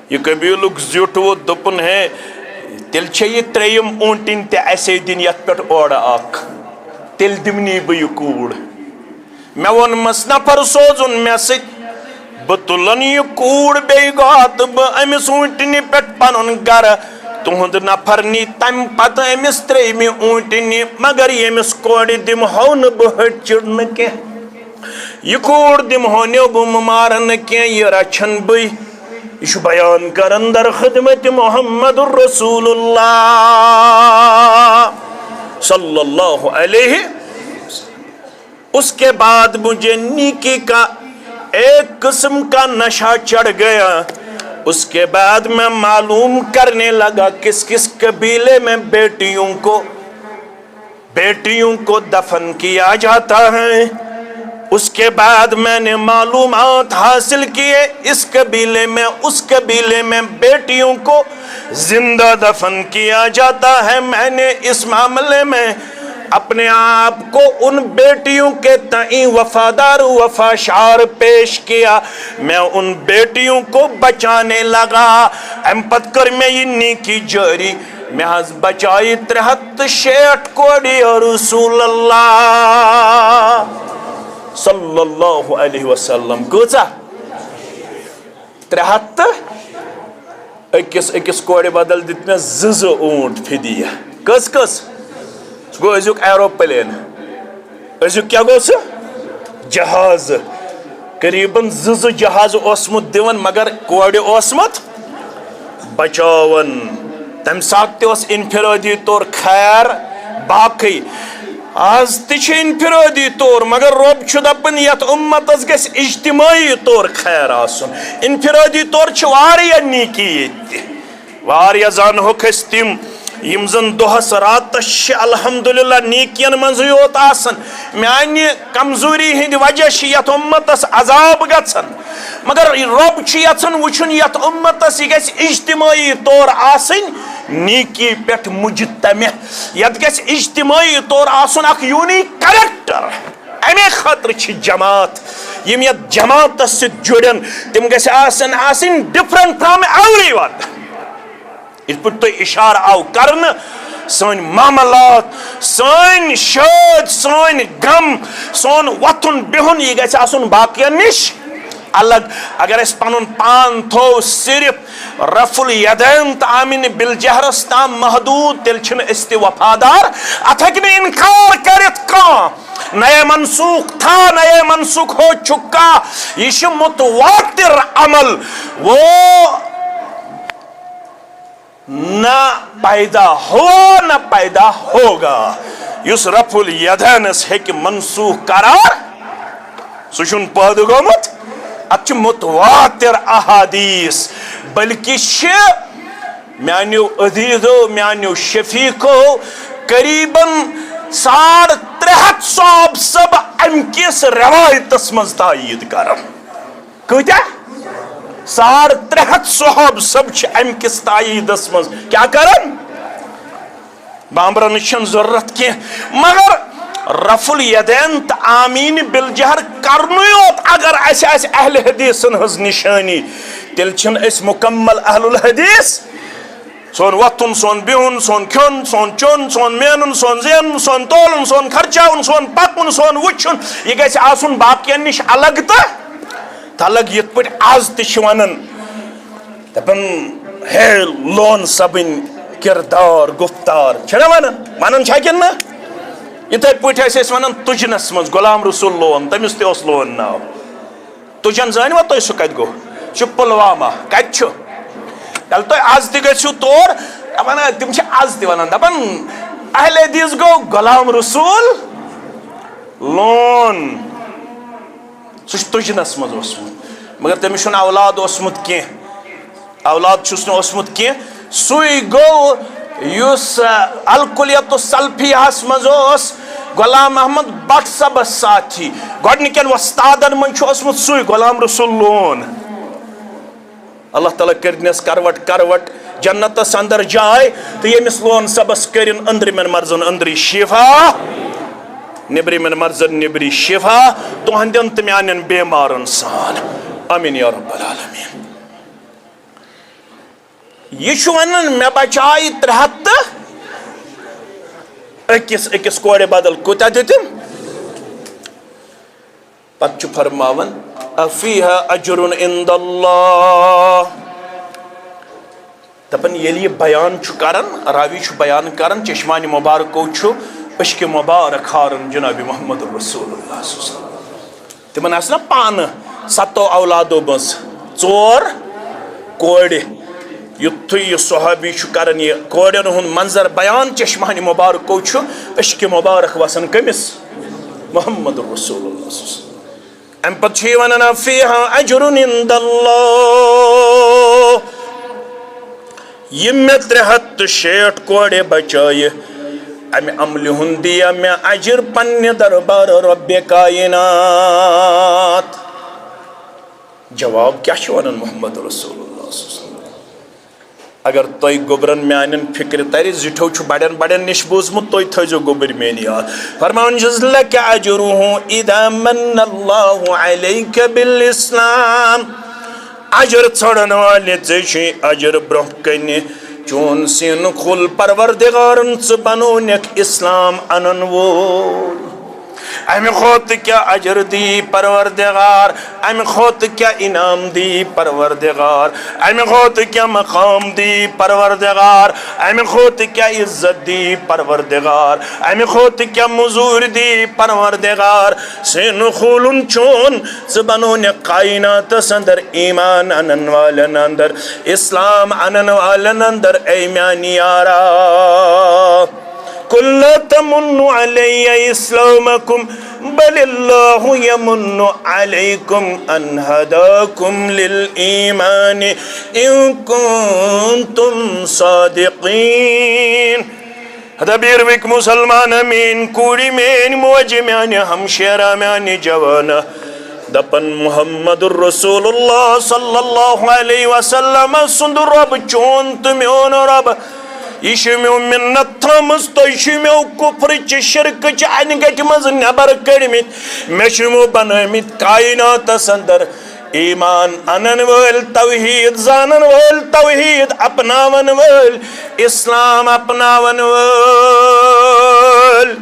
یہ قبیلک زیوٹ وہ دپن ہے تیل چھے یہ تریم اونٹین تے ایسے دن یت پٹ اوڑا آک تیل دمنی بہ یہ کوڑ میں ون مس نفر سوزن میں ست بتلن یہ کوڑ بے گات بہ امس اونٹنی پٹ پنن گر تہند نفر نی تم پتہ امس تریمہ اونٹنی مگر یمس کوڑ دمہو نہ بہ ہٹ چڑن کی یہ کوڑ دمہو نیو بہ مارن کی یہ رچھن بہ یہ بیان کرن در خدمت محمد الرسول اللہ صلی اللہ علیہ. اس کے بعد مجھے نیکی کا ایک قسم کا نشہ چڑھ گیا. اس کے بعد میں معلوم کرنے لگا کس کس قبیلے میں بیٹیوں کو دفن کیا جاتا ہے. اس کے بعد میں نے معلومات حاصل کیے اس قبیلے میں اس قبیلے میں بیٹیوں کو زندہ دفن کیا جاتا ہے. میں نے اس معاملے میں اپنے آپ کو ان بیٹیوں کے تئیں وفادار وفاشار پیش کیا. میں ان بیٹیوں کو بچانے لگا. ام پت کر میں یہ نیکی جاری میں حض بچائی 63 کوڑی رسول اللہ صلی اللہ علیہ وسلم. کچا 73 اکس کوڑی بدل دیت میں زز اونٹ فدیہ. کس کس گو ازیک ایروپلین ازیک کیا گو سا جہاز قریباً زز جہاز اسمت دیون مگر کوڑی اسمت بچاون. تم ساتھ اس انفرادی طور خیر باقی آز تچھ انفرادی طور مگر رب چھ دپن یت امتس گس اجتماعی طور خیر آسن. انفرادی طور چھ واریا نیکی یتی واریا زانہوک اس تم یم زن دہس راتس الحمدللہ نیکین منز یوت آسن. میانی کمزوری ہند وجہ یت امتس عذاب گژھن مگر رب چھ یژھان وچھن یت امتس یہ گژھِ اجتماعی طور آسن نیکی پٮ۪ٹھ مجتمع. یت گژھِ اجتماعی طور آسن اکھ یونیک کریکٹر. امی خاطر چھ جماعت یم یت جماعتس سۭتۍ جڑن تم گژھِ آسن ڈفرنٹ فرام ایوری ون. اس پر تو اشارہ آو کرن سن معاملات سن شاد سن غم سون وطن بہن یہ گژھِ آسن باقین نش الگ. اگر اس پنن پان تھو صرف رفع الیدین تو آمین بالجہرس تام محدود تیل چھن اس وفادار اتھ ہیکہ نہ انکار کرت کان. نئے منسوخ تھا نئے منسوخ ہو چکا یہ چھ متواتر عمل وہ نہ پیدا ہوا نہ پیدا ہوگا. اس رفع الیدینس ہیکہ منسوخ قرار سہ چھن پٲدٕ گوٚمُت. اتھ متواتر احادیث بلکہ میانیو عزیزو میانیو شفیقو قریباً 350 صحاب سب ام کس روایتس مز تائید کرم. کتیا 350 صحاب سب ام کس تائیدس مز کیا کرن بامبرن چھن ضرورت کی مگر رفع الیدین تو آمین بالجہر کرنیوت اگر اس اہل حدیثن ہز نشانی تیل چھن اس مکمل اہل الحدیث. سون وطن سون بہن سون کھن سون چون سون مینن سون زینن سون تولن سون خرچاون سون پکن سون وچھن یہ گژھِ آسن باقین نش الگ تو الگ. یت پہ آز تہ ونان دپان ہے لون سبن کردار گفتار چھنا ونان چھا کن نا یتھے پٲٹھۍ ٲسۍ أسۍ ونان تُجنس منٛز غلام رسول لون تٔمِس تہِ اوس لون ناو. تُجن زٲنوا تُہۍ سُہ کتہِ گوٚو چھُ پُلوامہ کتہِ چھُ ییٚلہِ تُہۍ آز تہِ گٔژھِو تور دپان تِم چھِ آز تہِ ونان دپان اہل حدیث گوٚو غلام رسول لون. سُہ چھُ تُجنس منٛز اوسمُت مگر تٔمِس چھُنہٕ اولاد اوسمُت کینٛہہ اولاد چھُس نہٕ اوسمُت کینٛہہ. سُے گوٚو یُس الکلیت السلفیہس منٛز اوس غلام محمد بٹ صبس ساتھی گۄڈنِکٮ۪ن وۄستادن منٛز چھُ اوسمُت سُے غلام رسول لون. اللہ تعالیٰ کٔرنس کروٹ کروٹ جنتس اندر جاے تو ییٚمِس لون صبس کٔرِن أنٛدرِمٮ۪ن مرزن أنٛدری شفا نیبرِمٮ۪ن مرزن نیبری شفا تُہنٛدٮ۪ن تہٕ میانٮ۪ن بیمارن سان آمیٖن یا رب العالمیٖن. یہ چھُ ونان مےٚ بچایہِ 300 تہٕ أکِس کورِ بدل کوٗتاہ دِتِم پتہٕ چھُ فرماوان افیہا اجر عند اللہ دپن ییٚلہِ یہِ بیان چھُ کران راوی چھُ بیان کران چشمانہِ مبارکو چھُ اشکہِ مبارک ہارن جناب محمد رسول اللہ صلی اللہ علیہ وسلم تمن آسہِ نا پانہٕ 7 اولادو منٛز 4 کورِ یُتھُے یہِ صحابی چھُ کران یہِ کورٮ۪ن ہُنٛد منظر بیان چشمانہِ مبارکو چھُ اشکہِ مبارک وسان کٔمِس محمد رسول اللہ صلی اللہ علیہ وسلم امہِ پتہٕ چھُ یہِ ونان فیہا اجر عند اللہ یہ مےٚ 360 کورِ بچایہِ امہِ عملہِ ہُنٛد دِیا مےٚ اجر پننہِ دربار رۄبِ کائنات جواب کیٛاہ چھُ ونان محمد رسول اللہ صلی اللہ علیہ وسلم اگر تۄہہِ گوٚبرن میانٮ۪ن فِکرِ ترِ زِٹھیو چھُ بڑٮ۪ن نِش بوٗزمُت تُہۍ تھٲیزیو گوٚبٕرۍ میٛٲنۍ یاد فرماوان چھُس لَکَ اجرُہ اِذا مَنَّ اللہُ علیکَ بالاسلام اجر ژھانڈن والہِ ژےٚ چھُے اجر برونٛہہ کنہِ چون سین کھُل پروردگارن ژٕ بنوونکھ اسلام انن وول امہِ کھۄتہٕ کیٛاہ اجر دی پروردگار امہِ کھۄتہٕ کیٛاہ انعام دی پروردگار امہِ کھۄتہٕ کیٛاہ مقام دی پروردگار امہِ کھۄتہٕ کیٛاہ عزت دی پروردگار امہِ کھۄتہٕ کیٛاہ موٚزوٗرۍ دی پروردگار سین کھولُن چون ژٕ بنوونکھ کائناتس اندر ایمان انن والٮ۪ن اندر اسلام انن والٮ۪ن اندر اے میانہِ یارا قل لا تمنوا علی اسلامکم بل اللہ یمن علیکم ان ہداکم للایمان ان کنتم صادقین دبیروک مسلمان مین کوڑی مین موجی میانی ہمشیرہ میانی جوانا دپن محمد الرسول اللہ صلی اللہ علیہ وسلم سند رب چون تمیون رب یہ میو منت تھامس تھی میو کفر شرک انگٹ مز نبر کڑمت مو بنمت کائنات اندر ایمان انن ول توحید زانن ول توحید اپناون ول اسلام اپناون ول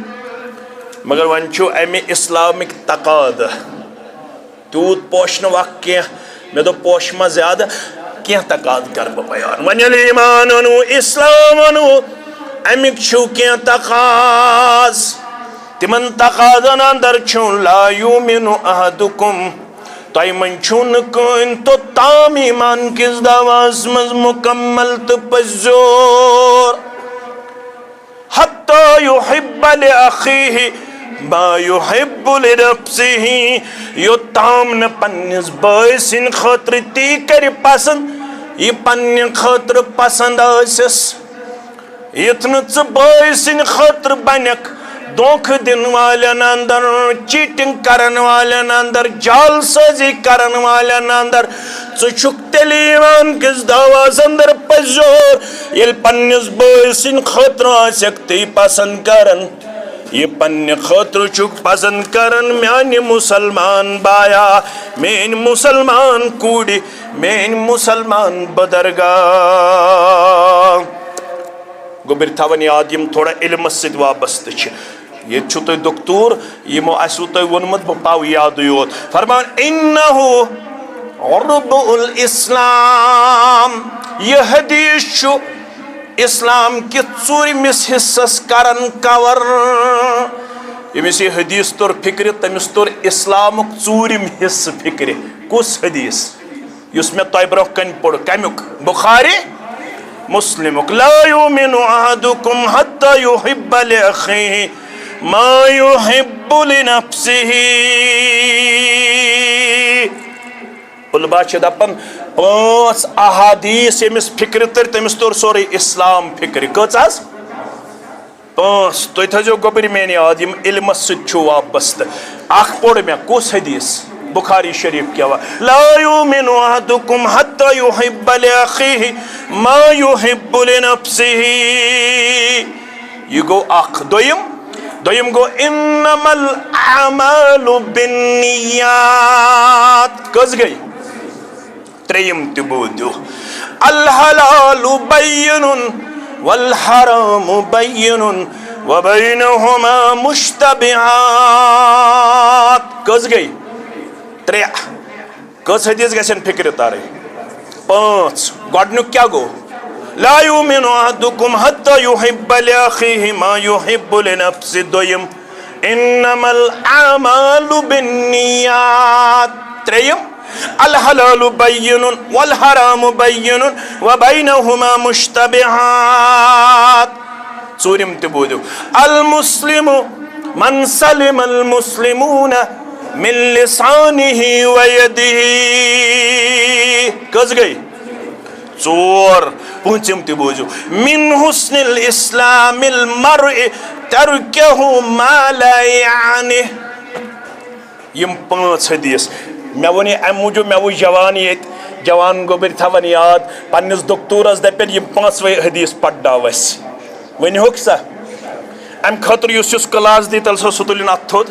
مگر ون چھو امی اسلامک تقاضہ تیوت پوشن وقت کی میں دو پوش ما زیادہ کیا تقاض کر بیان ون ایمان انو اسلام انو امیک چھو کیا تقاض تمن تقاضن اندر چھو لا یومن احدکم تائی من چھون کن تو تام ایمان کس دواز مز مکمل تپزور حتی یحب لأخیہ ما یحب لنفسہ یو تام ن پنیس بائسن خطر تی کر پسند یہ پنی خطر پسند آسس اتنا چھ بائسن خطر بنک دونک دن والن اندر چیٹنگ کرن والن اندر جال سازی کرن والن اندر چھ تیل ایمان کس دواز اندر پزور یل پنیس بائسن خطر آسک تی پسند کرن یہ پنی خطر چک پسند کرن میانی مسلمان بایا مین مسلمان کوڑی مین مسلمان بدرگاہ گوبر تھاون یاد یم تھوڑا علم سید وابست چھ یہ چھو تو دکتور یہ مو اسو تو ونمت پاو یاد یوت فرمان انہو عرب الاسلام یہ حدیث چھو اسلام کی ژوٗرِ مِس حصس کرن کور یمس یہ حدیث تور فکر تمس تور اسلامک ژوٗرِم حصہ فکر کس حدیث یس میں تہ برونٛہہ کن پوٚر کمیُک بخاری مسلمک لا یؤمن احدکم حتی یحب لأخیہ ما یحب لنفسہ علماء چھِ دپان 5 احادیث یمس فکر تر تمس تور سورے اسلام فکر کٔژ حظ 5 تُہۍ تھٲیزیو گوٚبٕرۍ میٛانہِ یاد یم علمس سۭتۍ چھُ وابستہٕ اکھ پوٚر مےٚ کُس حدیث بخاری شریف کیا لا یؤمن احدکم حتی یحب لأخیہ ما یحب لنفسہ یہ گو اکھ دویم گو انما الاعمال بالنیات کس گئی تریم تبودو الحلال بین والحرام بین وبینہما مشتبہات. کس گئی؟ 3. کس حدیث گژھن فکر تارے؟ 5. گۄڈنیُک کیا گو؟ لا یؤمن احدکم حتی یحب لأخیہ ما یحب لنفسہ. دویم انما الاعمال بالنیات. 3 الحلال بین والحرام بین وبینہما مشتبہات. 4 تہ بوٗزِو المسلم من سلم المسلمون من لسانہ ویدہ. کس گئی؟ 4. 5 تہ بوٗزِو من حسن الاسلام المرء ترکہ ما لا یعنی. یم 5 حدیث مے ونی ام موجود مے وچ جوان یت جوان گوبر تھاون یاد پنس دکتورس دپن یم 5 حدیث پڑھناوس ونی ہوک سا ام خاطر یس کلاس دی تل سو تلن ات تھود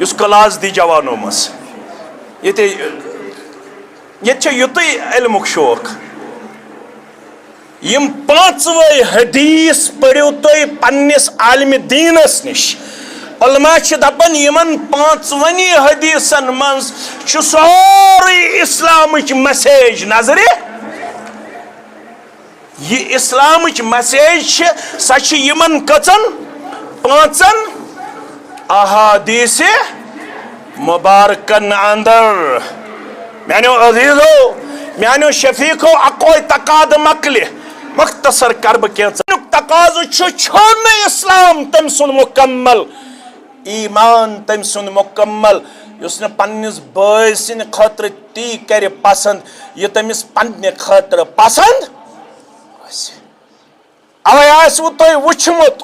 یس کلاس دی جوانو مس یہ یوتھے علمک شوق. یم 5 حدیث پڑھو تھی پنس عالم دینس نش. علماء چھ دپن یمن 5 حدیثن من سوری اسلامچ میسیج نظر. یہ اسلامچ میسیج سا یمن کچن 5 احادیث مبارکن اندر. میانو عزیزو میانو شفیقو اقوی تقاد مکل مختصر کرب کینچ تقاض چھن اسلام تم سن مکمل ایمان تم سن مکمل یس نے پنس بھائی سن خاطر تی کر پسند یہ تمس پنہ خاطر پسند. اوے آسو تہ وچھمت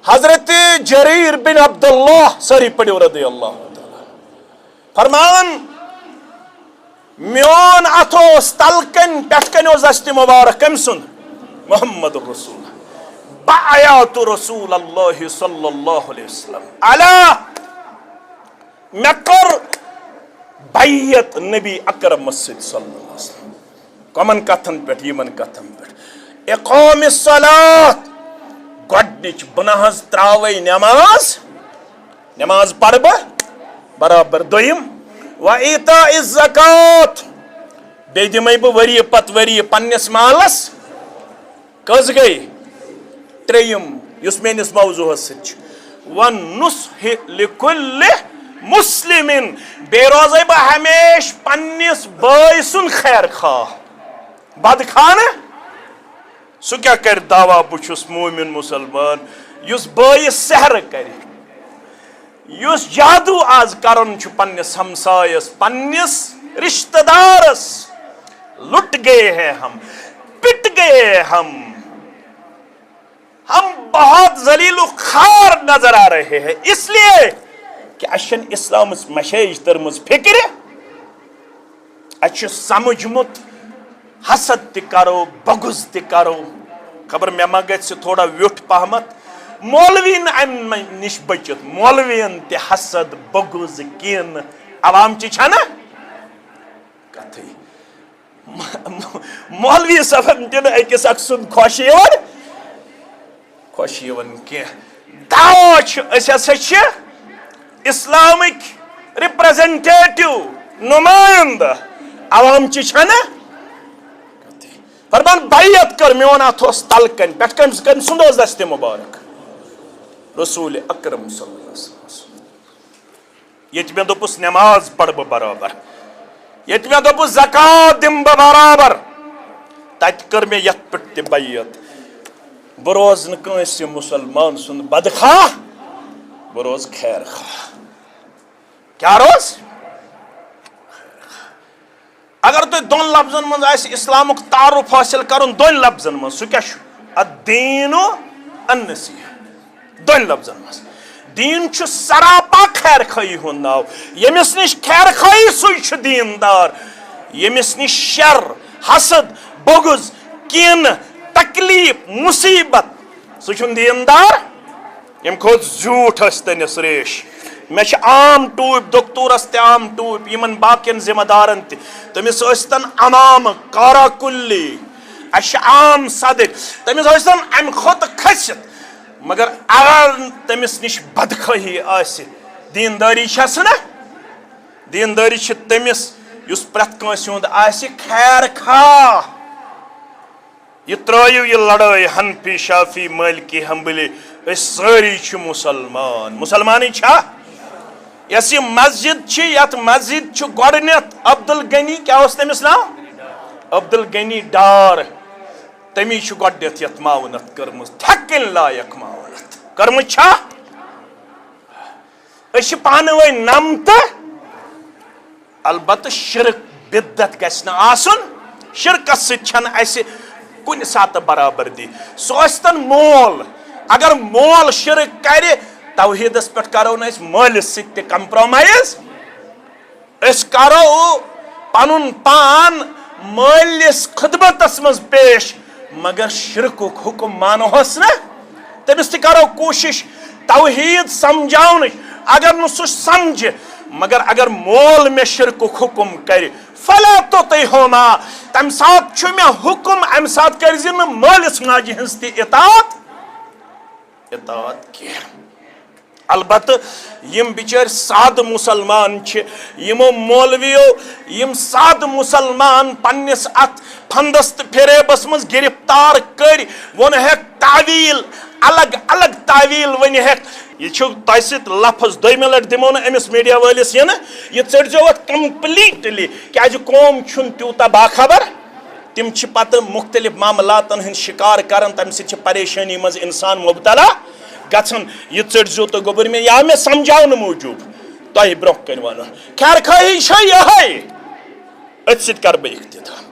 حضرت جریر بن عبداللہ ساری پڑھو رضی اللہ تعالی فرمان میون اتھوس تلکن پٹکن دست مبارک کم سن محمد رسول بایات رسول اللہ صلی اللہ علیہ وسلم علا مکر بیت نبی اکرم صلی اللہ علیہ وسلم. کمن کتھن پہ یمن کتھن پہ اقام الصلاۃ گۄڈنِچ بنہز تراوے نماز پڑھ بہ برابر. دویم وَإِيتَاءِ الزَّكَاةِ بیٚیہِ دِمے بہٕ ؤری پتہٕ ؤری پننس مالس. کٔژ گٔے؟ 3 یُس میٲنِس موضوعس سۭتۍ چھُ وَالنُّصْحِ لِكُلِّ مُسلِمٍ بیٚیہِ روزے بہٕ ہمیشہ پننس بٲے سُنٛد خیر خواہ. بدخواہ نہٕ سُہ کیٛاہ کرِ دعوا بہٕ چھُس مومن مسلمان یُس بٲیِس سحر کرِ یُس جادو آز کرن چھُ پننس ہمسایس پننس رشتہ دارس. لٹ گئے ہیں ہم پٹ گئے ہم بہت ذلیل و خوار نظر آ رہے ہیں اس لیے کہ اشن اسلام مشیج ترمز فکر اچھ سمجھمت حسد تہ کرو بغض تہ کرو. خبر مے ما گژھِ تھوڑا ویوٹھ پہمت مولوین ام نش بچت مولوین تہ حسد بغض کین عوام چی چھنا کتھے مولوی صاحب دن اکس اک سن خوش یوان کی دعوا اس ہسا چھ اسلامک ریپریزنٹیٹو نمائندہ عوام چی چھنا فرمان بیعت کر میون اتھوس تلکن پٹھ کم سندوز دست مبارک رسول اکرم صلی اللہ علیہ وسلم. یہ میں دوپس نماز پڑھ بہ برابر یہ میں دوپس زکات دم بہ برابر تت کر میں یت پٹ تہ بیعت بہ روز نہ کٲنٛسہِ مسلمان سُنٛد بدخواہ بہ روز خیر خواہ. کیا روز؟ اگر تُہۍ 2 لفظن منٛز آسہِ اسلامُک تعارف حٲصِل کرُن 2 لفظن منٛز سُہ کیٛاہ چھُ الدین النصیحہ. 2 لفظن منٛز دین چھُ سراپا خیر خٲہی ہُنٛد ناو. ییٚمِس نِش خیر خٲہی سُے چھُ دیندار. ییٚمِس نِش شر حسد بغض کینہٕ تکلیف مصیبت سُہ چھُنہٕ دیندار. ییٚمہِ کھۄتہٕ زیوٗٹھ ٲسۍ تٔنِس ریش میں عام ٹوپ دکتورس تہ عام ٹوپ یمن باقین ذمہ دارن تہ تمس ٲسۍتن امام کارا کلی اش عام صدر تمس ٲسۍتن امہ کھۄتہٕ کھسِتھ مگر اگر تمس نش بدخواہی آسہِ دینداری چھس نا دینداری چھ تمس یس پرٛٮ۪تھ کٲنٛسہِ ہُنٛد آسہِ خیر خواہ یہ ترٲیو یہ لڑٲے حنفی شافی مالکی حنبلی أسۍ سٲری چھِ مسلمان مسلمانٕے چھا یس یہ مسجد چھ یتھ مسجد چھ گۄڈنیتھ عبدالغنی کیا اوس تٔمِس ناو عبدالغنی ڈار تمی چھ گۄڈنیتھ یتھ معاونت کٔرمٕژ تھکٕنۍ لایق معاونت کٔرمٕژ چھا أسۍ چھِ پانہٕ ؤنۍ نمتہٕ البتہ شرک بدت گژھِ نہٕ آسُن شرکس سۭتۍ چھنہٕ اَسہِ کُنہِ ساتہٕ برابردی سُہ ٲسۍتن مول اگر مول شرک کرِ توحیدس پٮ۪ٹھ کرو نہٕ أسۍ مٲلِس سۭتۍ تہِ کمپرومایز أسۍ کرو پنُن پان مٲلِس خدمتس منٛز پیش مگر شرکُک حکم مانہوس نہ تٔمِس تہِ کرو کوٗشش توحید سمجھاونٕچ اگر نہٕ سُہ سمجھِ مگر اگر مول مےٚ شرکُک حکم کرِ فلا تُطِعْهُما تمہِ ساتہٕ چھُ مےٚ حکم امہِ ساتہٕ کٔرزِ نہٕ مٲلِس ماجہِ ہٕنٛز تہِ اطاعت کینٛہہ البتہ یم بچٲرۍ سادٕ مسلمان چھِ یمو مولویو یم سادٕ مسلمان پننس اتھ پھندس تہٕ فریبس منٛز گرفتار کٔرۍ ووٚنہیکھ تعویل الگ الگ تعویل ونہیکھ یہ چھُ تۄہہِ سۭتۍ لفظ دوٚیمہِ لٹہِ دِمو نہٕ أمِس میڈیا وٲلِس یِنہٕ یہِ ژٔٹۍزیو اتھ کمپلیٹلی کیازِ قوم چھُنہٕ تیوٗتاہ باخبر تِم چھِ پتہٕ مختلف معاملاتن ہٕنٛدۍ شکار کران تمہِ سۭتۍ چھِ پریشٲنی منٛز انسان مبتلا گژھان یہ ژٔٹۍزیو تہٕ گوٚبُر مےٚ یا مےٚ سمجھاونہٕ موٗجوٗب تۄہہِ برونٛہہ کنہِ ونُن خیر خٲہی چھےٚ یِہے أتھۍ سۭتۍ کرٕ بہٕ اختتام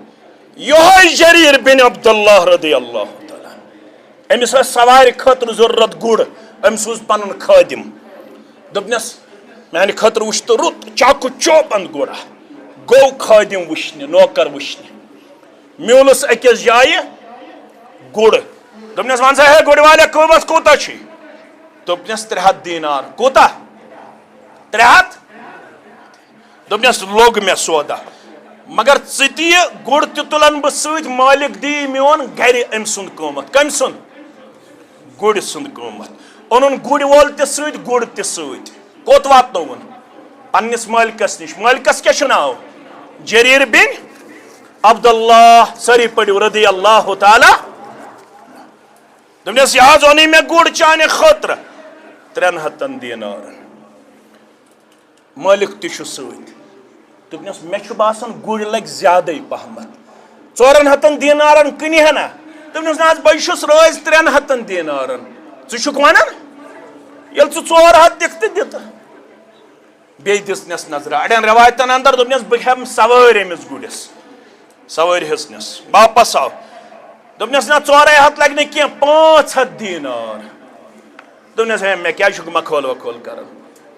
یِہوے جریٖر بن عبداللہ رضی اللہ تعالیٰ أمِس ٲس سوارِ خٲطرٕ ضروٗرت گُر أمۍ سوٗز پنُن خٲدِم دوٚپنس میانہِ خٲطرٕ وٕچھ تہٕ رُت چاکو چوپند گُرا گوٚو خٲدِم وٕچھنہِ نوکر وٕچھنہِ میوٗلُس أکِس جایہِ گُر دوٚپنس ون سا ہے گُرِ والے قۭمتھ کوٗتاہ چھُے دوٚپنس 300 دینار کوٗتاہ 300 دوٚپنس لوٚگ مےٚ سودا مگر ژٕ تہِ یہِ گُر تہِ تُلن بہٕ سۭتۍ مٲلِک دِیہِ میون گرِ أمۍ سُنٛد قۭمتھ کٔمۍ سُنٛد گُرِ سُنٛد قۭمتھ اونُن گُرۍ وول تہِ سۭتۍ گُر تہِ سۭتۍ کوٚت واتنووُن پننس مٲلکس نِش مٲلکس کیاہ چھُ ناو جریٖر بن عبداللہ سٲری پٔرِو رضی اللہ تعالیٰ دوٚپنس یہِ حظ اوٚنُے مےٚ گُر چانہِ خٲطرٕ 300 دینارن مٲلِک تہِ چھُ سۭتۍ دوٚپنس مےٚ چھُ باسان گُرۍ لگہِ زیادے پہمتھ 400 دینارن کٕنہِ ہا نا دوٚپنس نہ حظ بے چھُس رٲزۍ 300 دینارن ژٕ چھُکھ ونان ییٚلہِ ژٕ 400 دِکھ تہٕ دِتہٕ بیٚیہِ دِژنس نظرا اڑٮ۪ن رٮ۪وایتن اندر دوٚپنس بہٕ ہٮ۪مہٕ سوٲرۍ أمِس گُرِس سوٲرۍ ہیژنس واپس آو دوٚپنس نہ 400 لگہِ نہٕ کینٛہہ 500 دینار دوٚپنس ہے مےٚ کیازِ چھُکھ مکھول وکھول کران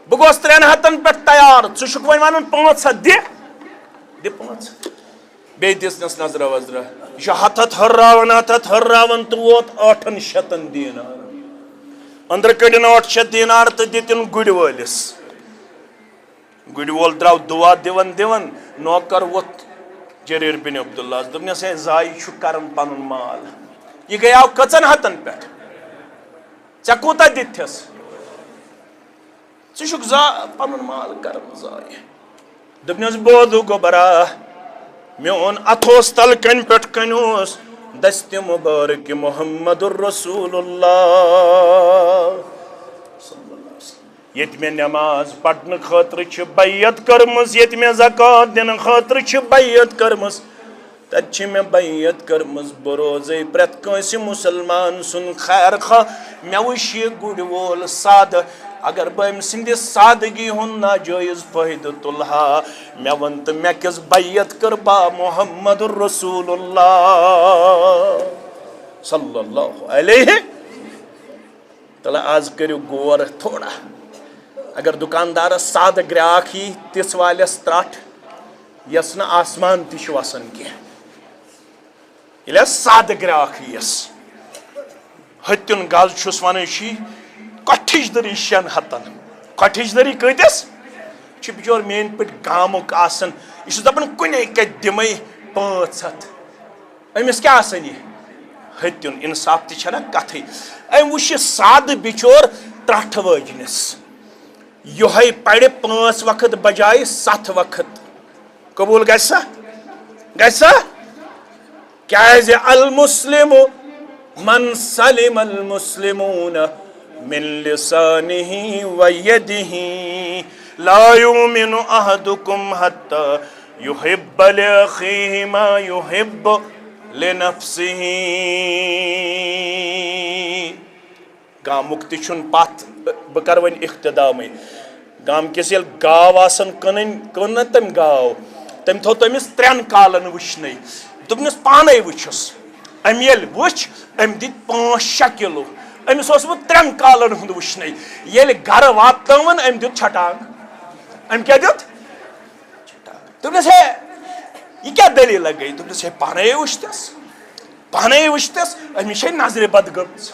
بہٕ گوس 300 پٮ۪ٹھ تیار ژٕ چھُکھ وۄنۍ ونان 500 دِ 500 بیٚیہِ دِژنس نظرا وظرا یہِ چھُ ہتھ ہُرراوان تہٕ ووت 800 دینار أنٛدرٕ کٔڑِن 800 دینار تہٕ دِتِن گُرۍ وٲلِس گُرۍ وول درٛاو دُعا دِوان نوکر ووٚتھ جریٖر بن عبداللہ دوٚپنس ہے زایہِ چھُ کران پنُن مال یہِ گٔیاو کٔژن ہتن پٮ۪ٹھ ژےٚ کوٗتاہ دِتتھس ژٕ چھُکھ پنُن مال کران زایہِ دوٚپنس بوٗزو گوبرا مےٚ اوٚن اتھوس تل کنہِ پٮ۪ٹھ کنہِ اوس دستہِ مُبارک محمد رسول اللہ ییٚتہِ مےٚ نٮ۪ماز پرنہٕ خٲطرٕ چھِ بیعت کٔرمٕژ ییٚتہِ مےٚ زکات دِنہٕ خٲطرٕ چھِ بیعت کٔرمٕژ تتہِ چھِ مےٚ بیعت کٔرمٕژ بہٕ روزے پرٛٮ۪تھ کٲنٛسہِ مُسلمان سُنٛد خیر خواہ مےٚ وٕچھ یہِ گُرۍ وول سادٕ اگر بہٕ أمۍ سٕنٛدِ سادگی ہُنٛد ناجٲیز فٲیدٕ تُلہٕ ہا مےٚ ووٚن تہٕ مےٚ کِژھ بیعت کٔر با محمد رسول اللہ صلی اللہ علیہ تلہ آز کٔرِو غور تھوڑا اگر دُکاندارس سادٕ گراک یی تِژھ والٮ۪س ترٛٹھ یۄس نہٕ آسمان تہِ چھُ وسان کینٛہہ ییٚلہِ حظ سادٕ گراک یِیَس ہتِیُن غز چھُس ونان چھی کۄٹھِچ دٔری 600 کٹھج دری کتس بچور مین پٹ گامک آسان یہ دپان کنے کت دمے 500 امس کیا آسان یہ ہتن انصاف تہ چھنا کتھے ام وچھ ساد بچور ترٹھ وجنس یہ پڑ 5 وقت بجائے 7 وقت قبول گسا کیاز المسلم من سلم المسلمون من لسانه ويده لا يؤمن احدكم حتى يحب لاخيه ما يحب لنفسه گامک تہ پت بہ ون اختتام گام کس یل گاو آسن کن تم گاو تم تھو تمس 3 کالن وچھنے دپنس پانے وچھس ام یل وچھ ام دت 5-6 کلو امس اوس بہ 3 کالن ہند وچھنے یل گھر واتن ام دت چھٹان ام کیا دت دپنس ہے یہ کیا دلیل گئی دپنس ہے پانے وچھتس امس نظر بد گمز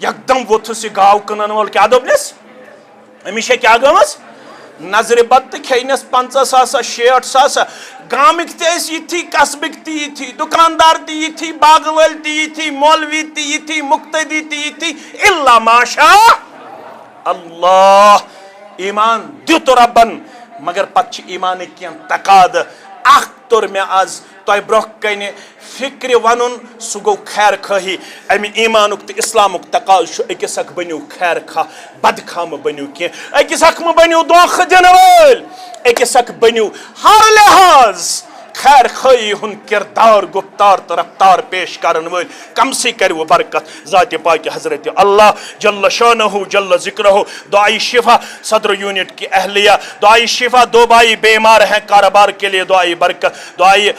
یکدم ووتھس یہ گاو کنن وول کیا دپنس امس کیا گمز نظر بد تو کھینس 50 ساس 60 ساس گامک تھی قصبک تھی دکاندار تھی باغ ول تھی مولوی تھی مقتدی تھی الا ماشاء اللہ ایمان دیت ربن مگر پتہ ایمان کین تقاد اخ تور میں آز تہ برہ کن فکر ون سہ گو خیر خواہی امہ ایمانک تو اسلامک تقاض اکس اخ بنو خیر خواہ بد خواہ مہ بنو کی اکس اخ مہ بنو دھوکہ دن وول اکس اخ بنو ہر لحاظ خیر خواہی ہن کردار گفتار تو رفتار پیش کرن ول کم سے کر وہ برکت ذات پاک حضرت اللہ جل شانہ جل ذکرہ دعائی شفا صدر یونٹ کی اہلیہ دعائی شفا 2 بھائی بیمار ہیں کاروبار کے لیے دعائی برکت دعائی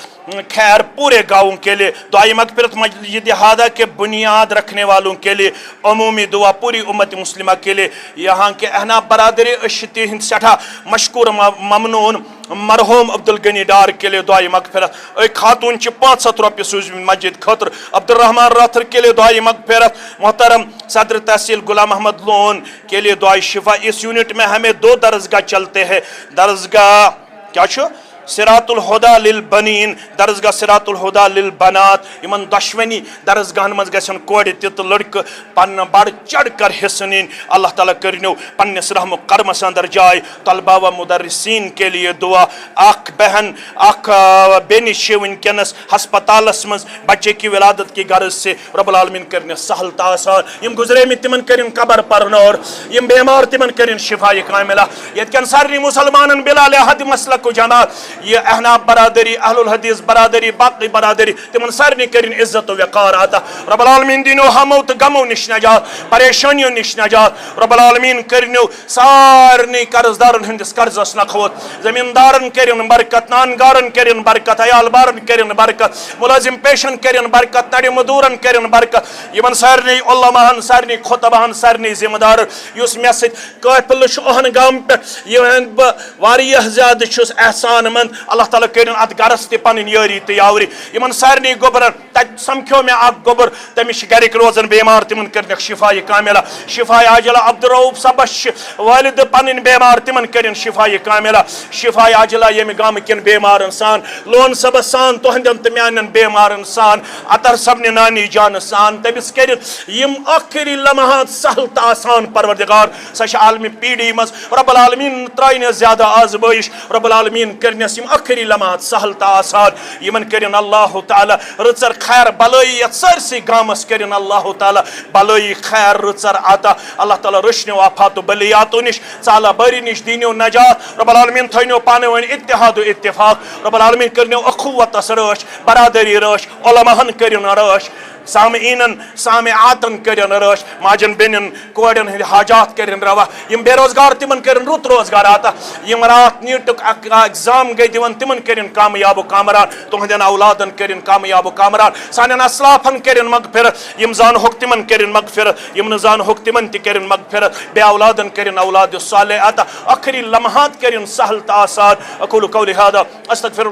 خیر پورے گاؤں کے لیے دعائی مغفرت مسجد ہادہ کے بنیاد رکھنے والوں کے لیے عمومی دعا پوری امت مسلمہ کے لیے یہاں کے احناف برادری اشتی ہند سٹھا مشکور ممنون مرحوم عبدالغنی ڈار کے لیے دعائی مغفرت ایک خاتون 500 روپیہ سوز مسجد خطر عبدالرحمن راتھر کے لیے دعائی مغفرت محترم صدر تحصیل غلام محمد لون کے لیے دعائی شفا اس یونٹ میں ہمیں 2 درسگاہ چلتے ہیں درسگاہ کیا چھو صراط الہدا للبنین درسگاہ صراط الہدا للبنات یمن دشونی درسگاہن مز گژھن کورِ تہِ تہٕ لڑکہٕ پن بڑ چڑھ کر حصہ نین اللہ تعالیٰ کرنو پنس رحم و کرمس اندر جائے طلبہ و مدرسین کے لیے دعا اخ بہن اخ بین چھ ونکس ہسپتالس مز بچے کی ولادت کی غرض سے رب العالمین کرن سہل تا آسان یم گزرے میں تمن کرن قبر پرنور یم بیمار تمن کرن شفا کاملہ یت کن سارنی مسلمانن بلا لحد مسلک و جماعت یہ احناف برادری اہل الحدیث برادری باقی برادری تمن سارنی کرن عزت و وقار عطا رب العالمین دینو ہمو تو غمو نش نجات پریشانیوں نش نجات رب العالمین کرنو سارنی قرضدارن ہندس قرضس نکھوت زمیندارن کرن برکت نانگارن کرن برکت عیال بارن کرن برکت ملازم پیشن کرن برکت نڑ مدورن کرن برکت یمن سارنی علماءن سارنی خطبہن سارنی ذمہ دار یس مے سۭتۍ قٲفلہٕ چھُ اہن گام پٮ۪ٹھ یِوان بہٕ واریاہ زیادٕ چھُس احسان مند اللہ تعالیٰ کرن ات گرس تہ پن یاری تو یاوری یمن سارنی گوبرن تت سمکھو میں اخ گوبر تمس گرک روزن بیمار تمن کرنک شفا کاملہ شفا عاجلہ عبدالرؤف صبس والد پن بیمار تمن کرن شفا کاملہ شفا عاجلہ یم گام کن بیمارن سان لون صبس سان تہندن تو میانن بیمارن سان اطہر صبنہ نانی جان سان تمس کرن یم آخری لمحات سہل تو آسان پروردگار سہ عالمی پیڑھی مز رب العالمین ترائن زیادہ آزمائش رب العالمین کرنس یم آخری لمحات سہل تو آسان یمن کرن اللہ تعالی رچر خیر بلائی یت سرسی گامس کرن اللہ تعالی بلائی خیر رچر عطا اللہ تعالی رشنو آفات و بلیاتو نش ژالہ بری نش دینو نجات رب العالمین تھینو پانہ ون اتحاد و اتفاق رب العالمین کرنو اخوتس رٲچھ برادری رٲچھ علماءن کرن رٲچھ سامعینن سامعاتن کرن رٲچھ ماجن بینن کوڑن ہند حاجات کرن روا یم بے روزگار تمن کرن رُت روزگار عطا یم رات نیٹک ایگزام گئی دِوان تمن کرن کامیاب و کامران تہندین اولادن کرن کامیاب و کامران سانین اسلافن کرن مغفرت یم زانہوک تمن کرن مغفرت یم نہ زانہوک تمن تہ کرن مغفرت بے اولادن کرن اولاد صالح عطا آخری لمحات کرن سہل تو آسان اقول قولی ھذا استغفر